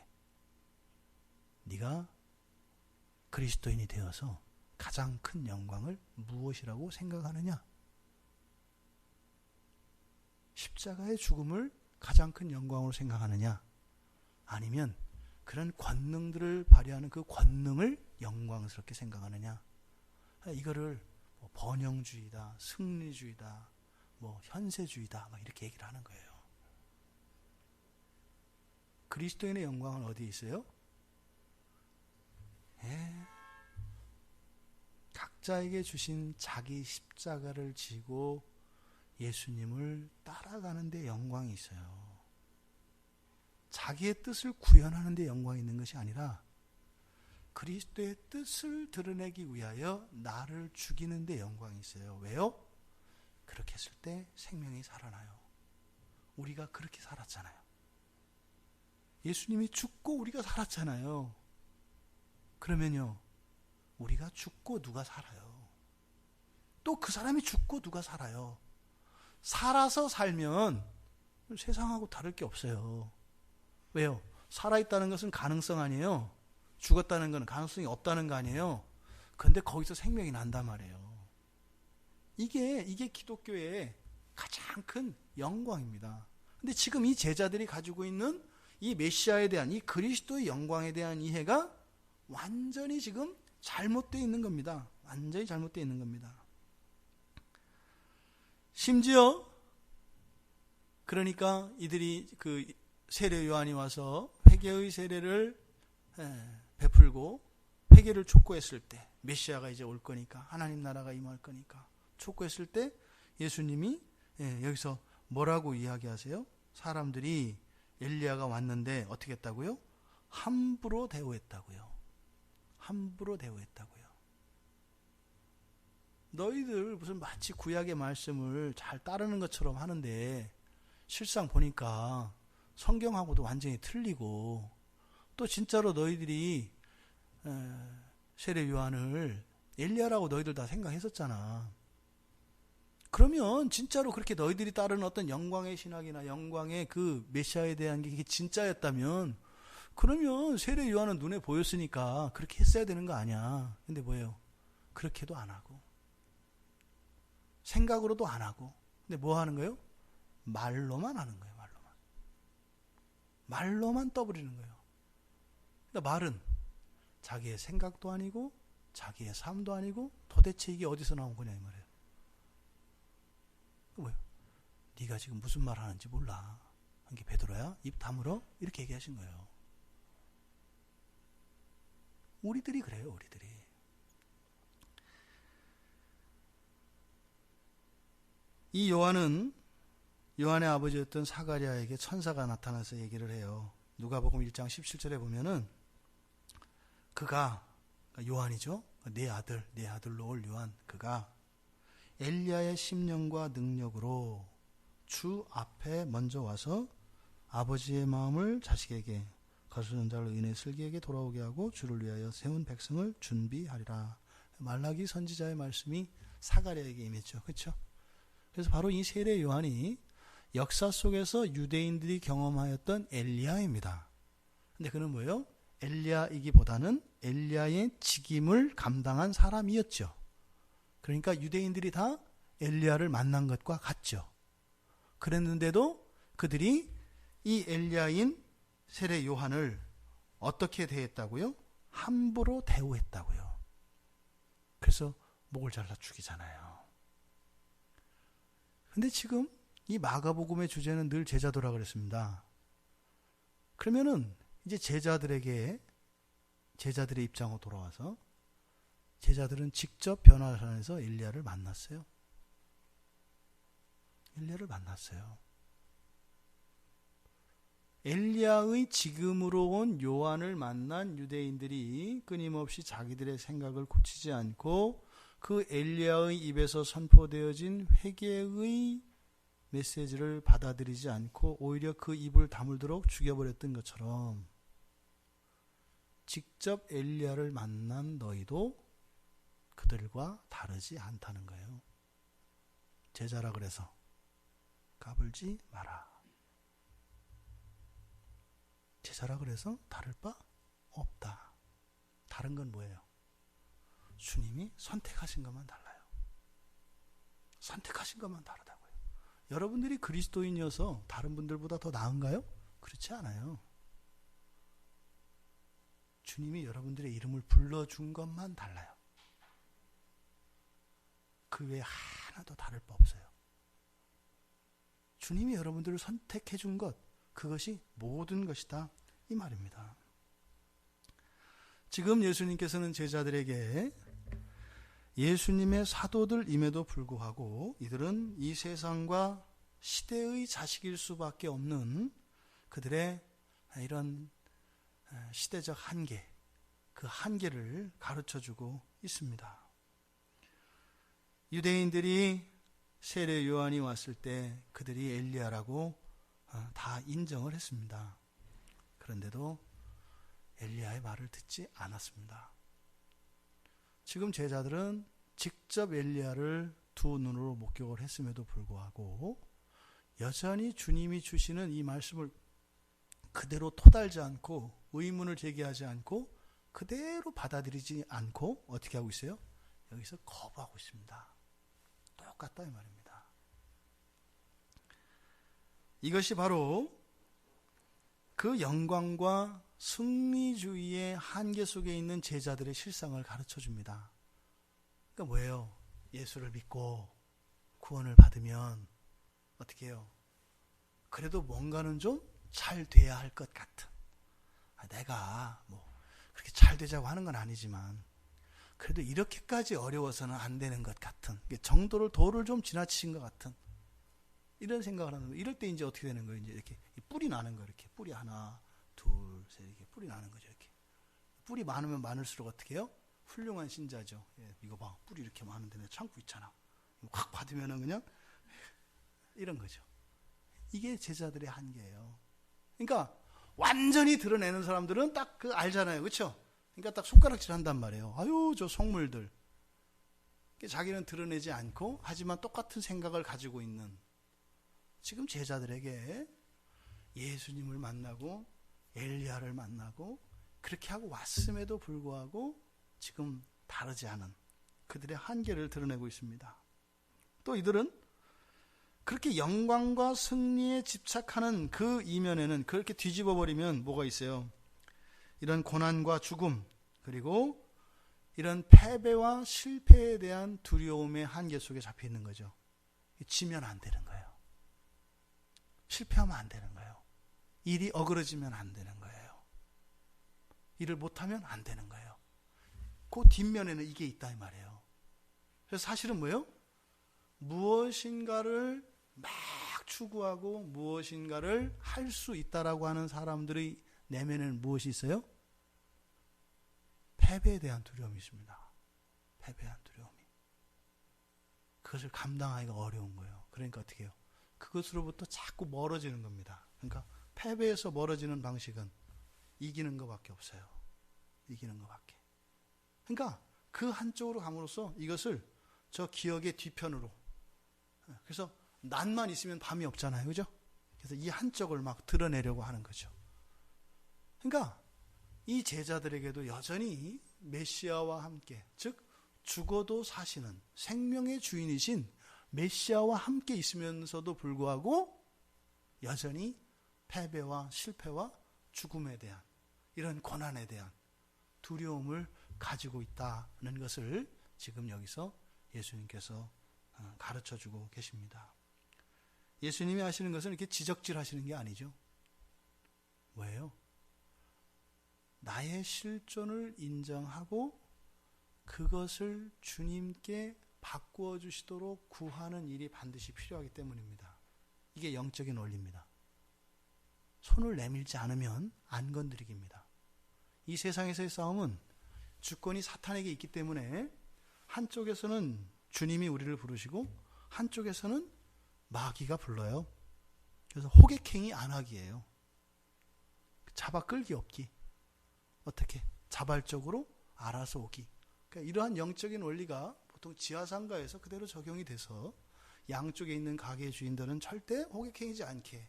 네가 그리스도인이 되어서 가장 큰 영광을 무엇이라고 생각하느냐? 십자가의 죽음을 가장 큰 영광으로 생각하느냐? 아니면 그런 권능들을 발휘하는 그 권능을 영광스럽게 생각하느냐? 이거를 뭐 번영주의다, 승리주의다, 뭐 현세주의다 막 이렇게 얘기를 하는 거예요. 그리스도인의 영광은 어디에 있어요? 각자에게 주신 자기 십자가를 지고 예수님을 따라가는 데 영광이 있어요. 자기의 뜻을 구현하는 데 영광이 있는 것이 아니라 그리스도의 뜻을 드러내기 위하여 나를 죽이는 데 영광이 있어요. 왜요? 그렇게 했을 때 생명이 살아나요. 우리가 그렇게 살았잖아요. 예수님이 죽고 우리가 살았잖아요. 그러면요, 우리가 죽고 누가 살아요? 또 그 사람이 죽고 누가 살아요? 살아서 살면 세상하고 다를 게 없어요. 왜요? 살아있다는 것은 가능성 아니에요. 죽었다는 것은 가능성이 없다는 거 아니에요. 그런데 거기서 생명이 난단 말이에요. 이게 기독교의 가장 큰 영광입니다. 근데 지금 이 제자들이 가지고 있는 이 메시아에 대한 이 그리스도의 영광에 대한 이해가 완전히 지금 잘못되어 있는 겁니다. 완전히 잘못되어 있는 겁니다. 심지어 그러니까 이들이 그 세례 요한이 와서 회개의 세례를 베풀고 회개를 촉구했을 때 메시아가 이제 올 거니까 하나님 나라가 임할 거니까 촉구했을 때 예수님이 여기서 뭐라고 이야기하세요? 사람들이 엘리야가 왔는데 어떻게 했다고요? 함부로 대우했다고요. 함부로 대우했다고요. 너희들 무슨 마치 구약의 말씀을 잘 따르는 것처럼 하는데 실상 보니까 성경하고도 완전히 틀리고 또 진짜로 너희들이 세례 요한을 엘리야라고 너희들 다 생각했었잖아. 그러면 진짜로 그렇게 너희들이 따르는 어떤 영광의 신학이나 영광의 그 메시아에 대한 게 진짜였다면 그러면 세례 요한은 눈에 보였으니까 그렇게 했어야 되는 거 아니야. 근데 뭐예요? 그렇게도 안 하고 생각으로도 안 하고 근데 뭐 하는 거예요? 말로만 하는 거예요. 말로만 떠버리는 거예요. 그러니까 말은 자기의 생각도 아니고 자기의 삶도 아니고 도대체 이게 어디서 나온 거냐 이 말이에요. 왜요? 네가 지금 무슨 말 하는지 몰라. 한 게 베드로야? 입 다물어? 이렇게 얘기하신 거예요. 우리들이 그래요. 우리들이. 이 요한의 아버지였던 사가랴에게 천사가 나타나서 얘기를 해요. 누가복음 1장 17절에 보면은 그가 요한이죠. 내 아들로 올 요한 그가 엘리야의 심령과 능력으로 주 앞에 먼저 와서 아버지의 마음을 자식에게 거스른 자를 의인의 슬기에게 돌아오게 하고 주를 위하여 세운 백성을 준비하리라. 말라기 선지자의 말씀이 사가랴에게 임했죠. 그렇죠? 그래서 바로 이 세례 요한이 역사 속에서 유대인들이 경험하였던 엘리야입니다. 근데 그는 뭐예요? 엘리야이기보다는 엘리야의 직임을 감당한 사람이었죠. 그러니까 유대인들이 다 엘리야를 만난 것과 같죠. 그랬는데도 그들이 이 엘리야인 세례 요한을 어떻게 대했다고요? 함부로 대우했다고요. 그래서 목을 잘라 죽이잖아요. 근데 지금 이 마가복음의 주제는 늘 제자도라 그랬습니다. 그러면은 이제 제자들의 입장으로 돌아와서 제자들은 직접 변화산에서 엘리야를 만났어요. 엘리야를 만났어요. 엘리야의 직임으로 온 요한을 만난 유대인들이 끊임없이 자기들의 생각을 고치지 않고 그 엘리야의 입에서 선포되어진 회개의 메시지를 받아들이지 않고 오히려 그 입을 다물도록 죽여버렸던 것처럼 직접 엘리야를 만난 너희도 그들과 다르지 않다는 거예요. 제자라 그래서 까불지 마라. 제자라 그래서 다를 바 없다. 다른 건 뭐예요? 주님이 선택하신 것만 달라요. 선택하신 것만 다르다고요. 여러분들이 그리스도인이어서 다른 분들보다 더 나은가요? 그렇지 않아요. 주님이 여러분들의 이름을 불러준 것만 달라요. 그 외에 하나도 다를 바 없어요. 주님이 여러분들을 선택해 준 것, 그것이 모든 것이다, 이 말입니다. 지금 예수님께서는 제자들에게 예수님의 사도들임에도 불구하고 이들은 이 세상과 시대의 자식일 수밖에 없는 그들의 이런 시대적 한계, 그 한계를 가르쳐주고 있습니다. 유대인들이 세례 요한이 왔을 때 그들이 엘리야라고 다 인정을 했습니다. 그런데도 엘리야의 말을 듣지 않았습니다. 지금 제자들은 직접 엘리야를 두 눈으로 목격을 했음에도 불구하고 여전히 주님이 주시는 이 말씀을 그대로 토달지 않고 의문을 제기하지 않고 그대로 받아들이지 않고 어떻게 하고 있어요? 여기서 거부하고 있습니다. 똑같다 이 말입니다. 이것이 바로 그 영광과 승리주의의 한계 속에 있는 제자들의 실상을 가르쳐 줍니다. 그러니까 뭐예요? 예수를 믿고 구원을 받으면 어떻게 해요? 그래도 뭔가는 좀 잘 돼야 할 것 같은, 내가 뭐 그렇게 잘 되자고 하는 건 아니지만 그래도 이렇게까지 어려워서는 안 되는 것 같은, 도를 좀 지나치신 것 같은 이런 생각을 하는 거예요. 이럴 때 이제 어떻게 되는 거예요? 이제 이렇게 뿌리 나는 거예요. 이렇게 뿌리 하나, 둘, 셋, 이렇게 뿌리 나는 거죠. 이렇게 뿌리 많으면 많을수록 어떻게 해요? 훌륭한 신자죠. 예, 이거 봐, 뿌리 이렇게 많은데 내가 참고 있잖아. 확 받으면은 그냥 이런 거죠. 이게 제자들의 한계예요. 그러니까 완전히 드러내는 사람들은 딱 그 알잖아요, 그렇죠? 그러니까 딱 손가락질 한단 말이에요. 아유, 저 속물들. 자기는 드러내지 않고 하지만 똑같은 생각을 가지고 있는 지금 제자들에게 예수님을 만나고 엘리야를 만나고 그렇게 하고 왔음에도 불구하고 지금 다르지 않은 그들의 한계를 드러내고 있습니다. 또 이들은 그렇게 영광과 승리에 집착하는 그 이면에는 그렇게 뒤집어 버리면 뭐가 있어요? 이런 고난과 죽음, 그리고 이런 패배와 실패에 대한 두려움의 한계 속에 잡혀 있는 거죠. 지면 안 되는 거예요. 실패하면 안 되는 거예요. 일이 어그러지면 안 되는 거예요. 일을 못하면 안 되는 거예요. 그 뒷면에는 이게 있다 이 말이에요. 그래서 사실은 뭐예요? 무엇인가를 막 추구하고 무엇인가를 할 수 있다라고 하는 사람들의 내면에는 무엇이 있어요? 패배에 대한 두려움이 있습니다. 패배에 대한 두려움이. 그것을 감당하기가 어려운 거예요. 그러니까 어떻게 해요? 그것으로부터 자꾸 멀어지는 겁니다. 그러니까 패배에서 멀어지는 방식은 이기는 것밖에 없어요. 이기는 것밖에. 그러니까 그 한쪽으로 감으로써 이것을 저 기억의 뒤편으로, 그래서 낮만 있으면 밤이 없잖아요. 그죠? 그래서 이 한쪽을 막 드러내려고 하는 거죠. 그러니까 이 제자들에게도 여전히 메시아와 함께, 즉 죽어도 사시는 생명의 주인이신 메시아와 함께 있으면서도 불구하고 여전히 패배와 실패와 죽음에 대한 이런 고난에 대한 두려움을 가지고 있다는 것을 지금 여기서 예수님께서 가르쳐주고 계십니다. 예수님이 하시는 것은 이렇게 지적질 하시는 게 아니죠. 뭐예요? 나의 실존을 인정하고 그것을 주님께 바꾸어 주시도록 구하는 일이 반드시 필요하기 때문입니다. 이게 영적인 원리입니다. 손을 내밀지 않으면 안 건드리기입니다. 이 세상에서의 싸움은 주권이 사탄에게 있기 때문에 한쪽에서는 주님이 우리를 부르시고 한쪽에서는 마귀가 불러요. 그래서 호객행위 안 하기예요. 잡아 끌기 없기. 어떻게? 자발적으로 알아서 오기. 그러니까 이러한 영적인 원리가 보통 지하상가에서 그대로 적용이 돼서 양쪽에 있는 가게의 주인들은 절대 호객행위지 않게.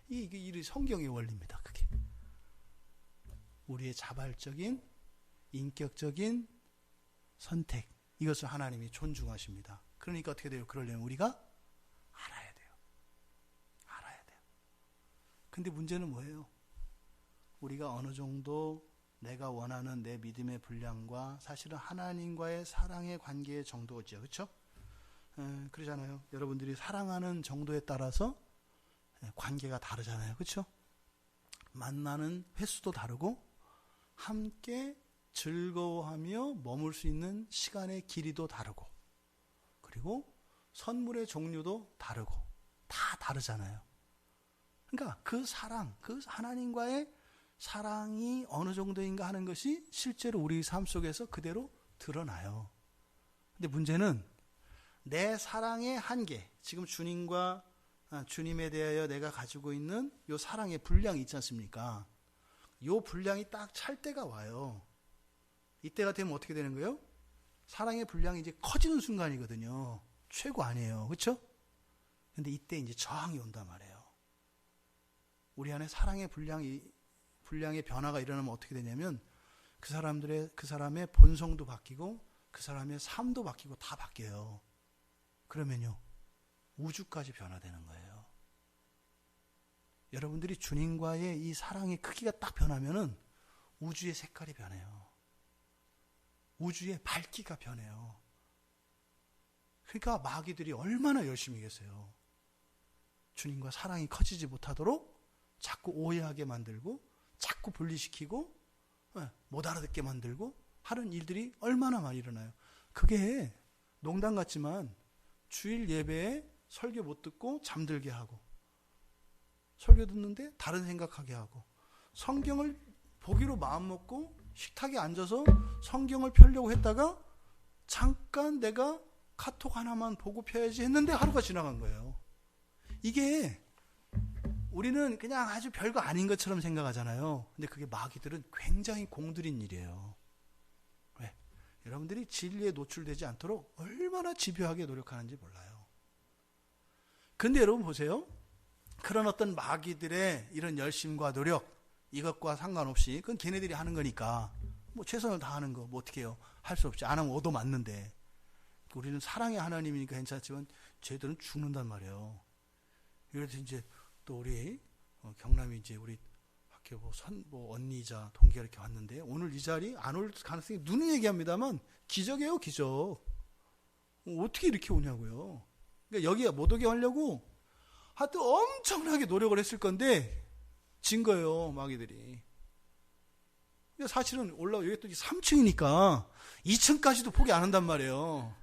이게 성경의 원리입니다. 그게. 우리의 자발적인 인격적인 선택, 이것을 하나님이 존중하십니다. 그러니까 어떻게 돼요? 그러려면 우리가 알아야 돼요. 알아야 돼요. 근데 문제는 뭐예요? 우리가 어느 정도 내가 원하는 내 믿음의 분량과 사실은 하나님과의 사랑의 관계의 정도죠. 그렇죠? 그러잖아요. 여러분들이 사랑하는 정도에 따라서 관계가 다르잖아요. 그렇죠? 만나는 횟수도 다르고 함께 즐거워하며 머물 수 있는 시간의 길이도 다르고, 그리고 선물의 종류도 다르고, 다 다르잖아요. 그러니까 그 사랑, 그 하나님과의 사랑이 어느 정도인가 하는 것이 실제로 우리 삶 속에서 그대로 드러나요. 근데 문제는 내 사랑의 한계, 지금 주님과 주님에 대하여 내가 가지고 있는 요 사랑의 분량이 있지 않습니까? 요 분량이 딱 찰 때가 와요. 이때가 되면 어떻게 되는 거예요? 사랑의 분량이 이제 커지는 순간이거든요. 최고 아니에요. 그렇죠? 근데 이때 이제 저항이 온단 말이에요. 우리 안에 사랑의 분량의 변화가 일어나면 어떻게 되냐면 그 사람의 본성도 바뀌고 그 사람의 삶도 바뀌고 다 바뀌어요. 그러면요, 우주까지 변화되는 거예요. 여러분들이 주님과의 이 사랑의 크기가 딱 변하면은 우주의 색깔이 변해요. 우주의 밝기가 변해요. 그러니까 마귀들이 얼마나 열심히 계세요. 주님과 사랑이 커지지 못하도록 자꾸 오해하게 만들고 자꾸 분리시키고 못 알아듣게 만들고 하는 일들이 얼마나 많이 일어나요. 그게 농담 같지만 주일 예배에 설교 못 듣고 잠들게 하고, 설교 듣는데 다른 생각하게 하고, 성경을 보기로 마음먹고 식탁에 앉아서 성경을 펴려고 했다가 잠깐 내가 카톡 하나만 보고 펴야지 했는데 하루가 지나간 거예요. 이게 우리는 그냥 아주 별거 아닌 것처럼 생각하잖아요. 근데 그게 마귀들은 굉장히 공들인 일이에요. 왜? 여러분들이 진리에 노출되지 않도록 얼마나 집요하게 노력하는지 몰라요. 근데 여러분 보세요. 그런 어떤 마귀들의 이런 열심과 노력, 이것과 상관없이 그건 걔네들이 하는 거니까 뭐 최선을 다하는 거 뭐 어떻게 해요? 할 수 없지. 안 하면 얻어맞는데. 우리는 사랑의 하나님이니까 괜찮지만 쟤들은 죽는단 말이에요. 그래서 이제 또 우리 경남이 이제 우리 학교 뭐 언니자 동기가 이렇게 왔는데 오늘 이 자리 안 올 가능성이 누누이 얘기합니다만 기적이에요, 기적. 어떻게 이렇게 오냐고요. 그러니까 여기에 못 오게 하려고 하여튼 엄청나게 노력을 했을 건데 진 거예요, 마귀들이. 사실은 여기 또 3층이니까 2층까지도 포기 안 한단 말이에요.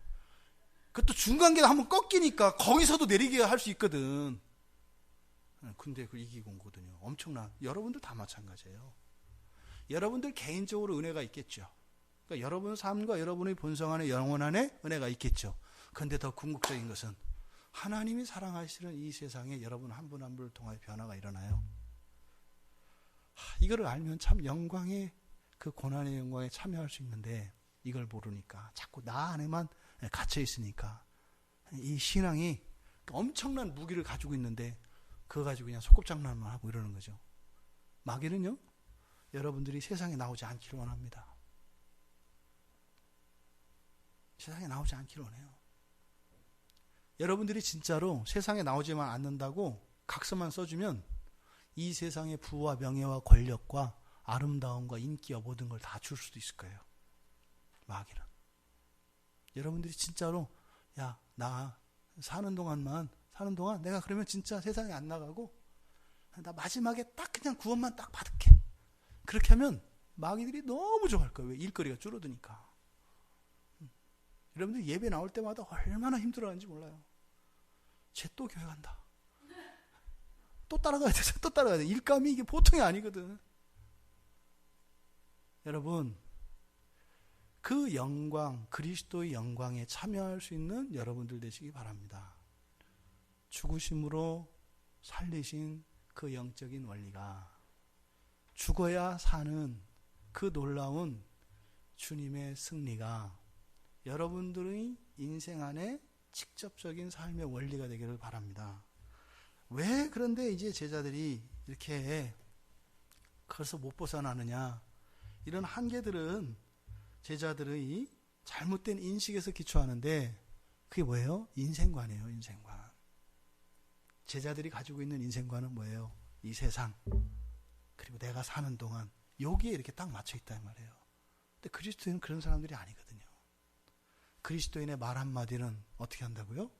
그것도 중간계가 한번 꺾이니까 거기서도 내리게 할 수 있거든. 근데 그 이기고 온 거거든요. 엄청난. 여러분들 다 마찬가지예요. 여러분들 개인적으로 은혜가 있겠죠. 그러니까 여러분 삶과 여러분의 본성 안에, 영혼 안에 은혜가 있겠죠. 그런데 더 궁극적인 것은 하나님이 사랑하시는 이 세상에 여러분 한 분 한 분을 통하여 변화가 일어나요. 이거를 알면 참 영광의 그 고난의 영광에 참여할 수 있는데 이걸 모르니까 자꾸 나 안에만 갇혀 있으니까 이 신앙이 엄청난 무기를 가지고 있는데 그거 가지고 그냥 소꿉장난만 하고 이러는 거죠. 마귀는요, 여러분들이 세상에 나오지 않기를 원합니다. 세상에 나오지 않기를 원해요. 여러분들이 진짜로 세상에 나오지만 않는다고 각서만 써주면 이 세상의 부와 명예와 권력과 아름다움과 인기와 모든 걸 다 줄 수도 있을 거예요. 마귀는. 여러분들이 진짜로 나 사는 동안 내가 그러면 진짜 세상에 안 나가고 나 마지막에 딱 그냥 구원만 딱 받을게. 그렇게 하면 마귀들이 너무 좋아할 거예요. 왜? 일거리가 줄어드니까. 여러분들 예배 나올 때마다 얼마나 힘들어하는지 몰라요. 쟤 또 교회 간다. 또 따라가야 돼. 또 따라가야 돼. 일감이 이게 보통이 아니거든. 여러분, 그 영광, 그리스도의 영광에 참여할 수 있는 여러분들 되시기 바랍니다. 죽으심으로 살리신 그 영적인 원리가 죽어야 사는 그 놀라운 주님의 승리가 여러분들의 인생 안에 직접적인 삶의 원리가 되기를 바랍니다. 왜 그런데 이제 제자들이 이렇게 그래서 못 벗어나느냐? 이런 한계들은 제자들의 잘못된 인식에서 기초하는데 그게 뭐예요? 인생관이에요. 인생관. 제자들이 가지고 있는 인생관은 뭐예요? 이 세상 그리고 내가 사는 동안 여기에 이렇게 딱 맞춰 있다 이 말이에요. 근데 그리스도인은 그런 사람들이 아니거든요. 그리스도인의 말 한마디는 어떻게 한다고요?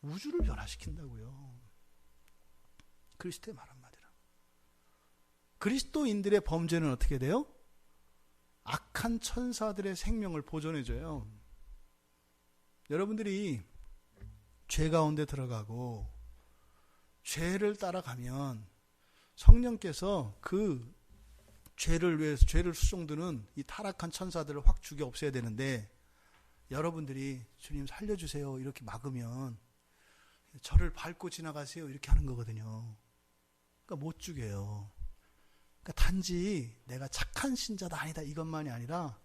우주를 변화시킨다고요. 그리스도의 말 한마디는. 그리스도인들의 범죄는 어떻게 돼요? 악한 천사들의 생명을 보존해줘요. 여러분들이 죄 가운데 들어가고 죄를 따라가면 성령께서 그 죄를 위해서 죄를 수종드는 이 타락한 천사들을 확 죽여 없애야 되는데 여러분들이 주님 살려주세요 이렇게 막으면 저를 밟고 지나가세요 이렇게 하는 거거든요. 그러니까 못 죽여요. 그러니까 단지 내가 착한 신자다 아니다 이것만이 아니라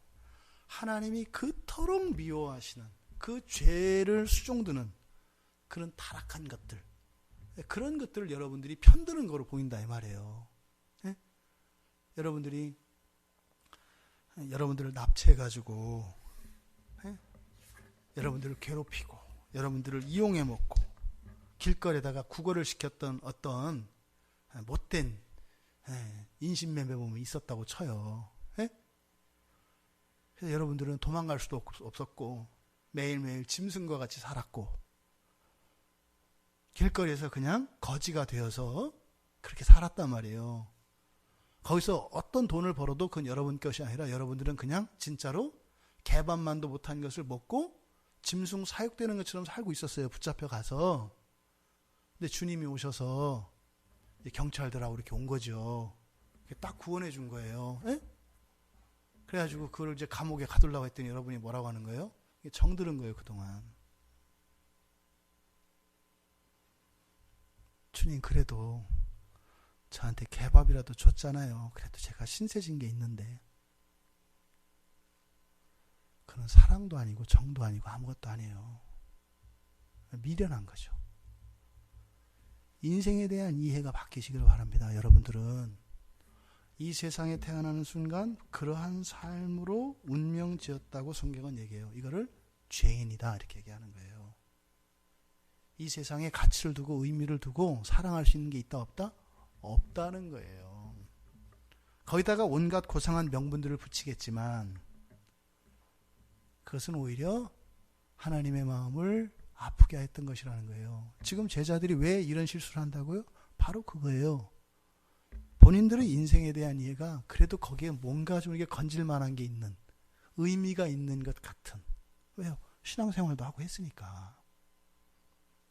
하나님이 그토록 미워하시는 그 죄를 수종드는 그런 타락한 것들, 그런 것들을 여러분들이 편드는 거로 보인다 이 말이에요. 예? 여러분들이 여러분들을 납치해가지고 여러분들을 괴롭히고 여러분들을 이용해 먹고 길거리에다가 구걸을 시켰던 어떤 못된 인신매매 보면 있었다고 쳐요. 그래서 여러분들은 도망갈 수도 없었고 매일매일 짐승과 같이 살았고 길거리에서 그냥 거지가 되어서 그렇게 살았단 말이에요. 거기서 어떤 돈을 벌어도 그건 여러분 것이 아니라 여러분들은 그냥 진짜로 개밥만도 못한 것을 먹고 짐승 사육되는 것처럼 살고 있었어요. 붙잡혀 가서. 근데 주님이 오셔서 경찰들하고 이렇게 온 거죠. 딱 구원해 준 거예요. 에? 그래가지고 그걸 이제 감옥에 가두려고 했더니 여러분이 뭐라고 하는 거예요? 정들은 거예요, 그동안. 주님, 그래도 저한테 개밥이라도 줬잖아요. 그래도 제가 신세진 게 있는데. 그건 사랑도 아니고 정도 아니고 아무것도 아니에요. 미련한 거죠. 인생에 대한 이해가 바뀌시기를 바랍니다. 여러분들은 이 세상에 태어나는 순간 그러한 삶으로 운명 지었다고 성경은 얘기해요. 이거를 죄인이다 이렇게 얘기하는 거예요. 이 세상에 가치를 두고 의미를 두고 사랑할 수 있는 게 있다 없다? 없다는 거예요. 거기다가 온갖 고상한 명분들을 붙이겠지만 그것은 오히려 하나님의 마음을 아프게 했던 것이라는 거예요. 지금 제자들이 왜 이런 실수를 한다고요? 바로 그거예요. 본인들의 인생에 대한 이해가 그래도 거기에 뭔가 좀 이렇게 건질 만한 게 있는, 의미가 있는 것 같은. 왜요? 신앙생활도 하고 했으니까.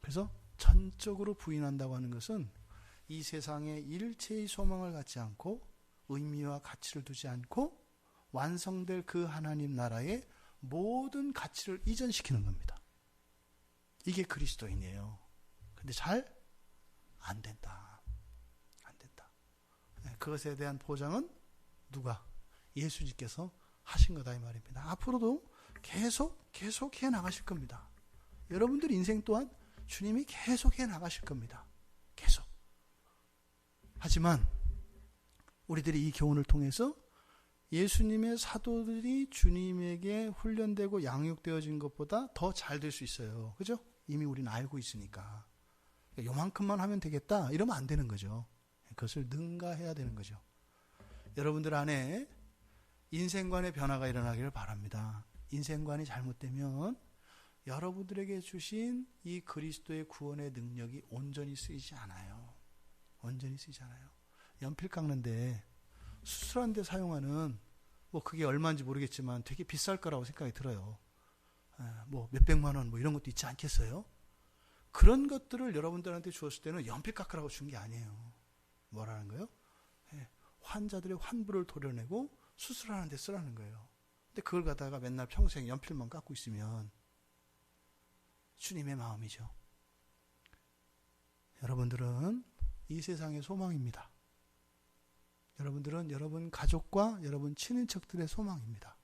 그래서 전적으로 부인한다고 하는 것은 이 세상에 일체의 소망을 갖지 않고 의미와 가치를 두지 않고 완성될 그 하나님 나라의 모든 가치를 이전시키는 겁니다. 이게 그리스도인이에요. 근데 잘 안 된다. 안 된다. 그것에 대한 보장은 누가? 예수님께서 하신 거다 이 말입니다. 앞으로도 계속 해 나가실 겁니다. 여러분들 인생 또한 주님이 계속 해 나가실 겁니다. 계속. 하지만 우리들이 이 교훈을 통해서 예수님의 사도들이 주님에게 훈련되고 양육되어진 것보다 더 잘 될 수 있어요. 그죠? 이미 우리는 알고 있으니까. 요만큼만 하면 되겠다 이러면 안 되는 거죠. 그것을 능가해야 되는 거죠. 여러분들 안에 인생관의 변화가 일어나기를 바랍니다. 인생관이 잘못되면 여러분들에게 주신 이 그리스도의 구원의 능력이 온전히 쓰이지 않아요. 온전히 쓰이지 않아요. 연필 깎는데 수술한 데 사용하는 뭐 그게 얼마인지 모르겠지만 되게 비쌀 거라고 생각이 들어요. 뭐 몇백만 원 뭐 이런 것도 있지 않겠어요? 그런 것들을 여러분들한테 주었을 때는 연필 깎으라고 준 게 아니에요. 뭐라는 거예요? 환자들의 환부를 도려내고 수술하는 데 쓰라는 거예요. 근데 그걸 갖다가 맨날 평생 연필만 깎고 있으면 주님의 마음이죠. 여러분들은 이 세상의 소망입니다. 여러분들은 여러분 가족과 여러분 친인척들의 소망입니다.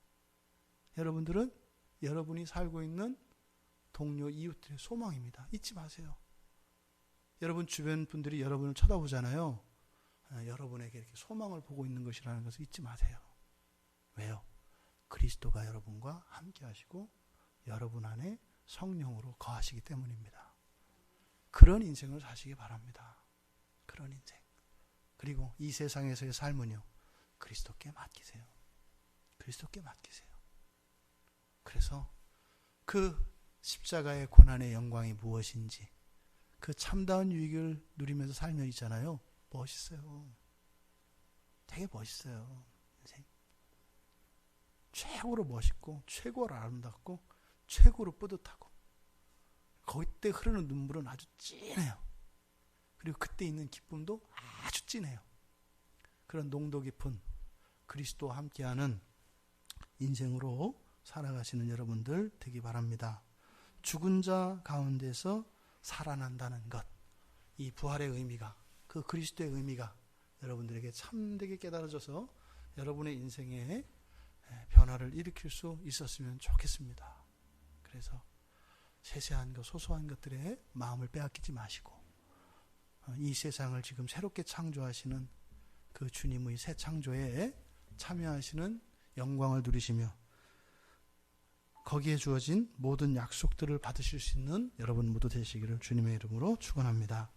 여러분들은 여러분이 살고 있는 동료 이웃들의 소망입니다. 잊지 마세요. 여러분 주변 분들이 여러분을 쳐다보잖아요. 여러분에게 이렇게 소망을 보고 있는 것이라는 것을 잊지 마세요. 왜요? 그리스도가 여러분과 함께 하시고 여러분 안에 성령으로 거하시기 때문입니다. 그런 인생을 사시기 바랍니다. 그런 인생. 그리고 이 세상에서의 삶은요, 그리스도께 맡기세요. 그리스도께 맡기세요. 그래서 그 십자가의 고난의 영광이 무엇인지 그 참다운 유익을 누리면서 살면 있잖아요. 멋있어요. 되게 멋있어요. 인생. 최고로 멋있고 최고로 아름답고 최고로 뿌듯하고 그때 흐르는 눈물은 아주 진해요. 그리고 그때 있는 기쁨도 아주 진해요. 그런 농도 깊은 그리스도와 함께하는 인생으로 살아가시는 여러분들 되기 바랍니다. 죽은 자 가운데서 살아난다는 것, 이 부활의 의미가, 그 그리스도의 의미가 여러분들에게 참되게 깨달아져서 여러분의 인생에 변화를 일으킬 수 있었으면 좋겠습니다. 그래서 세세한 것, 소소한 것들에 마음을 빼앗기지 마시고 이 세상을 지금 새롭게 창조하시는 그 주님의 새 창조에 참여하시는 영광을 누리시며 거기에 주어진 모든 약속들을 받으실 수 있는 여러분 모두 되시기를 주님의 이름으로 축원합니다.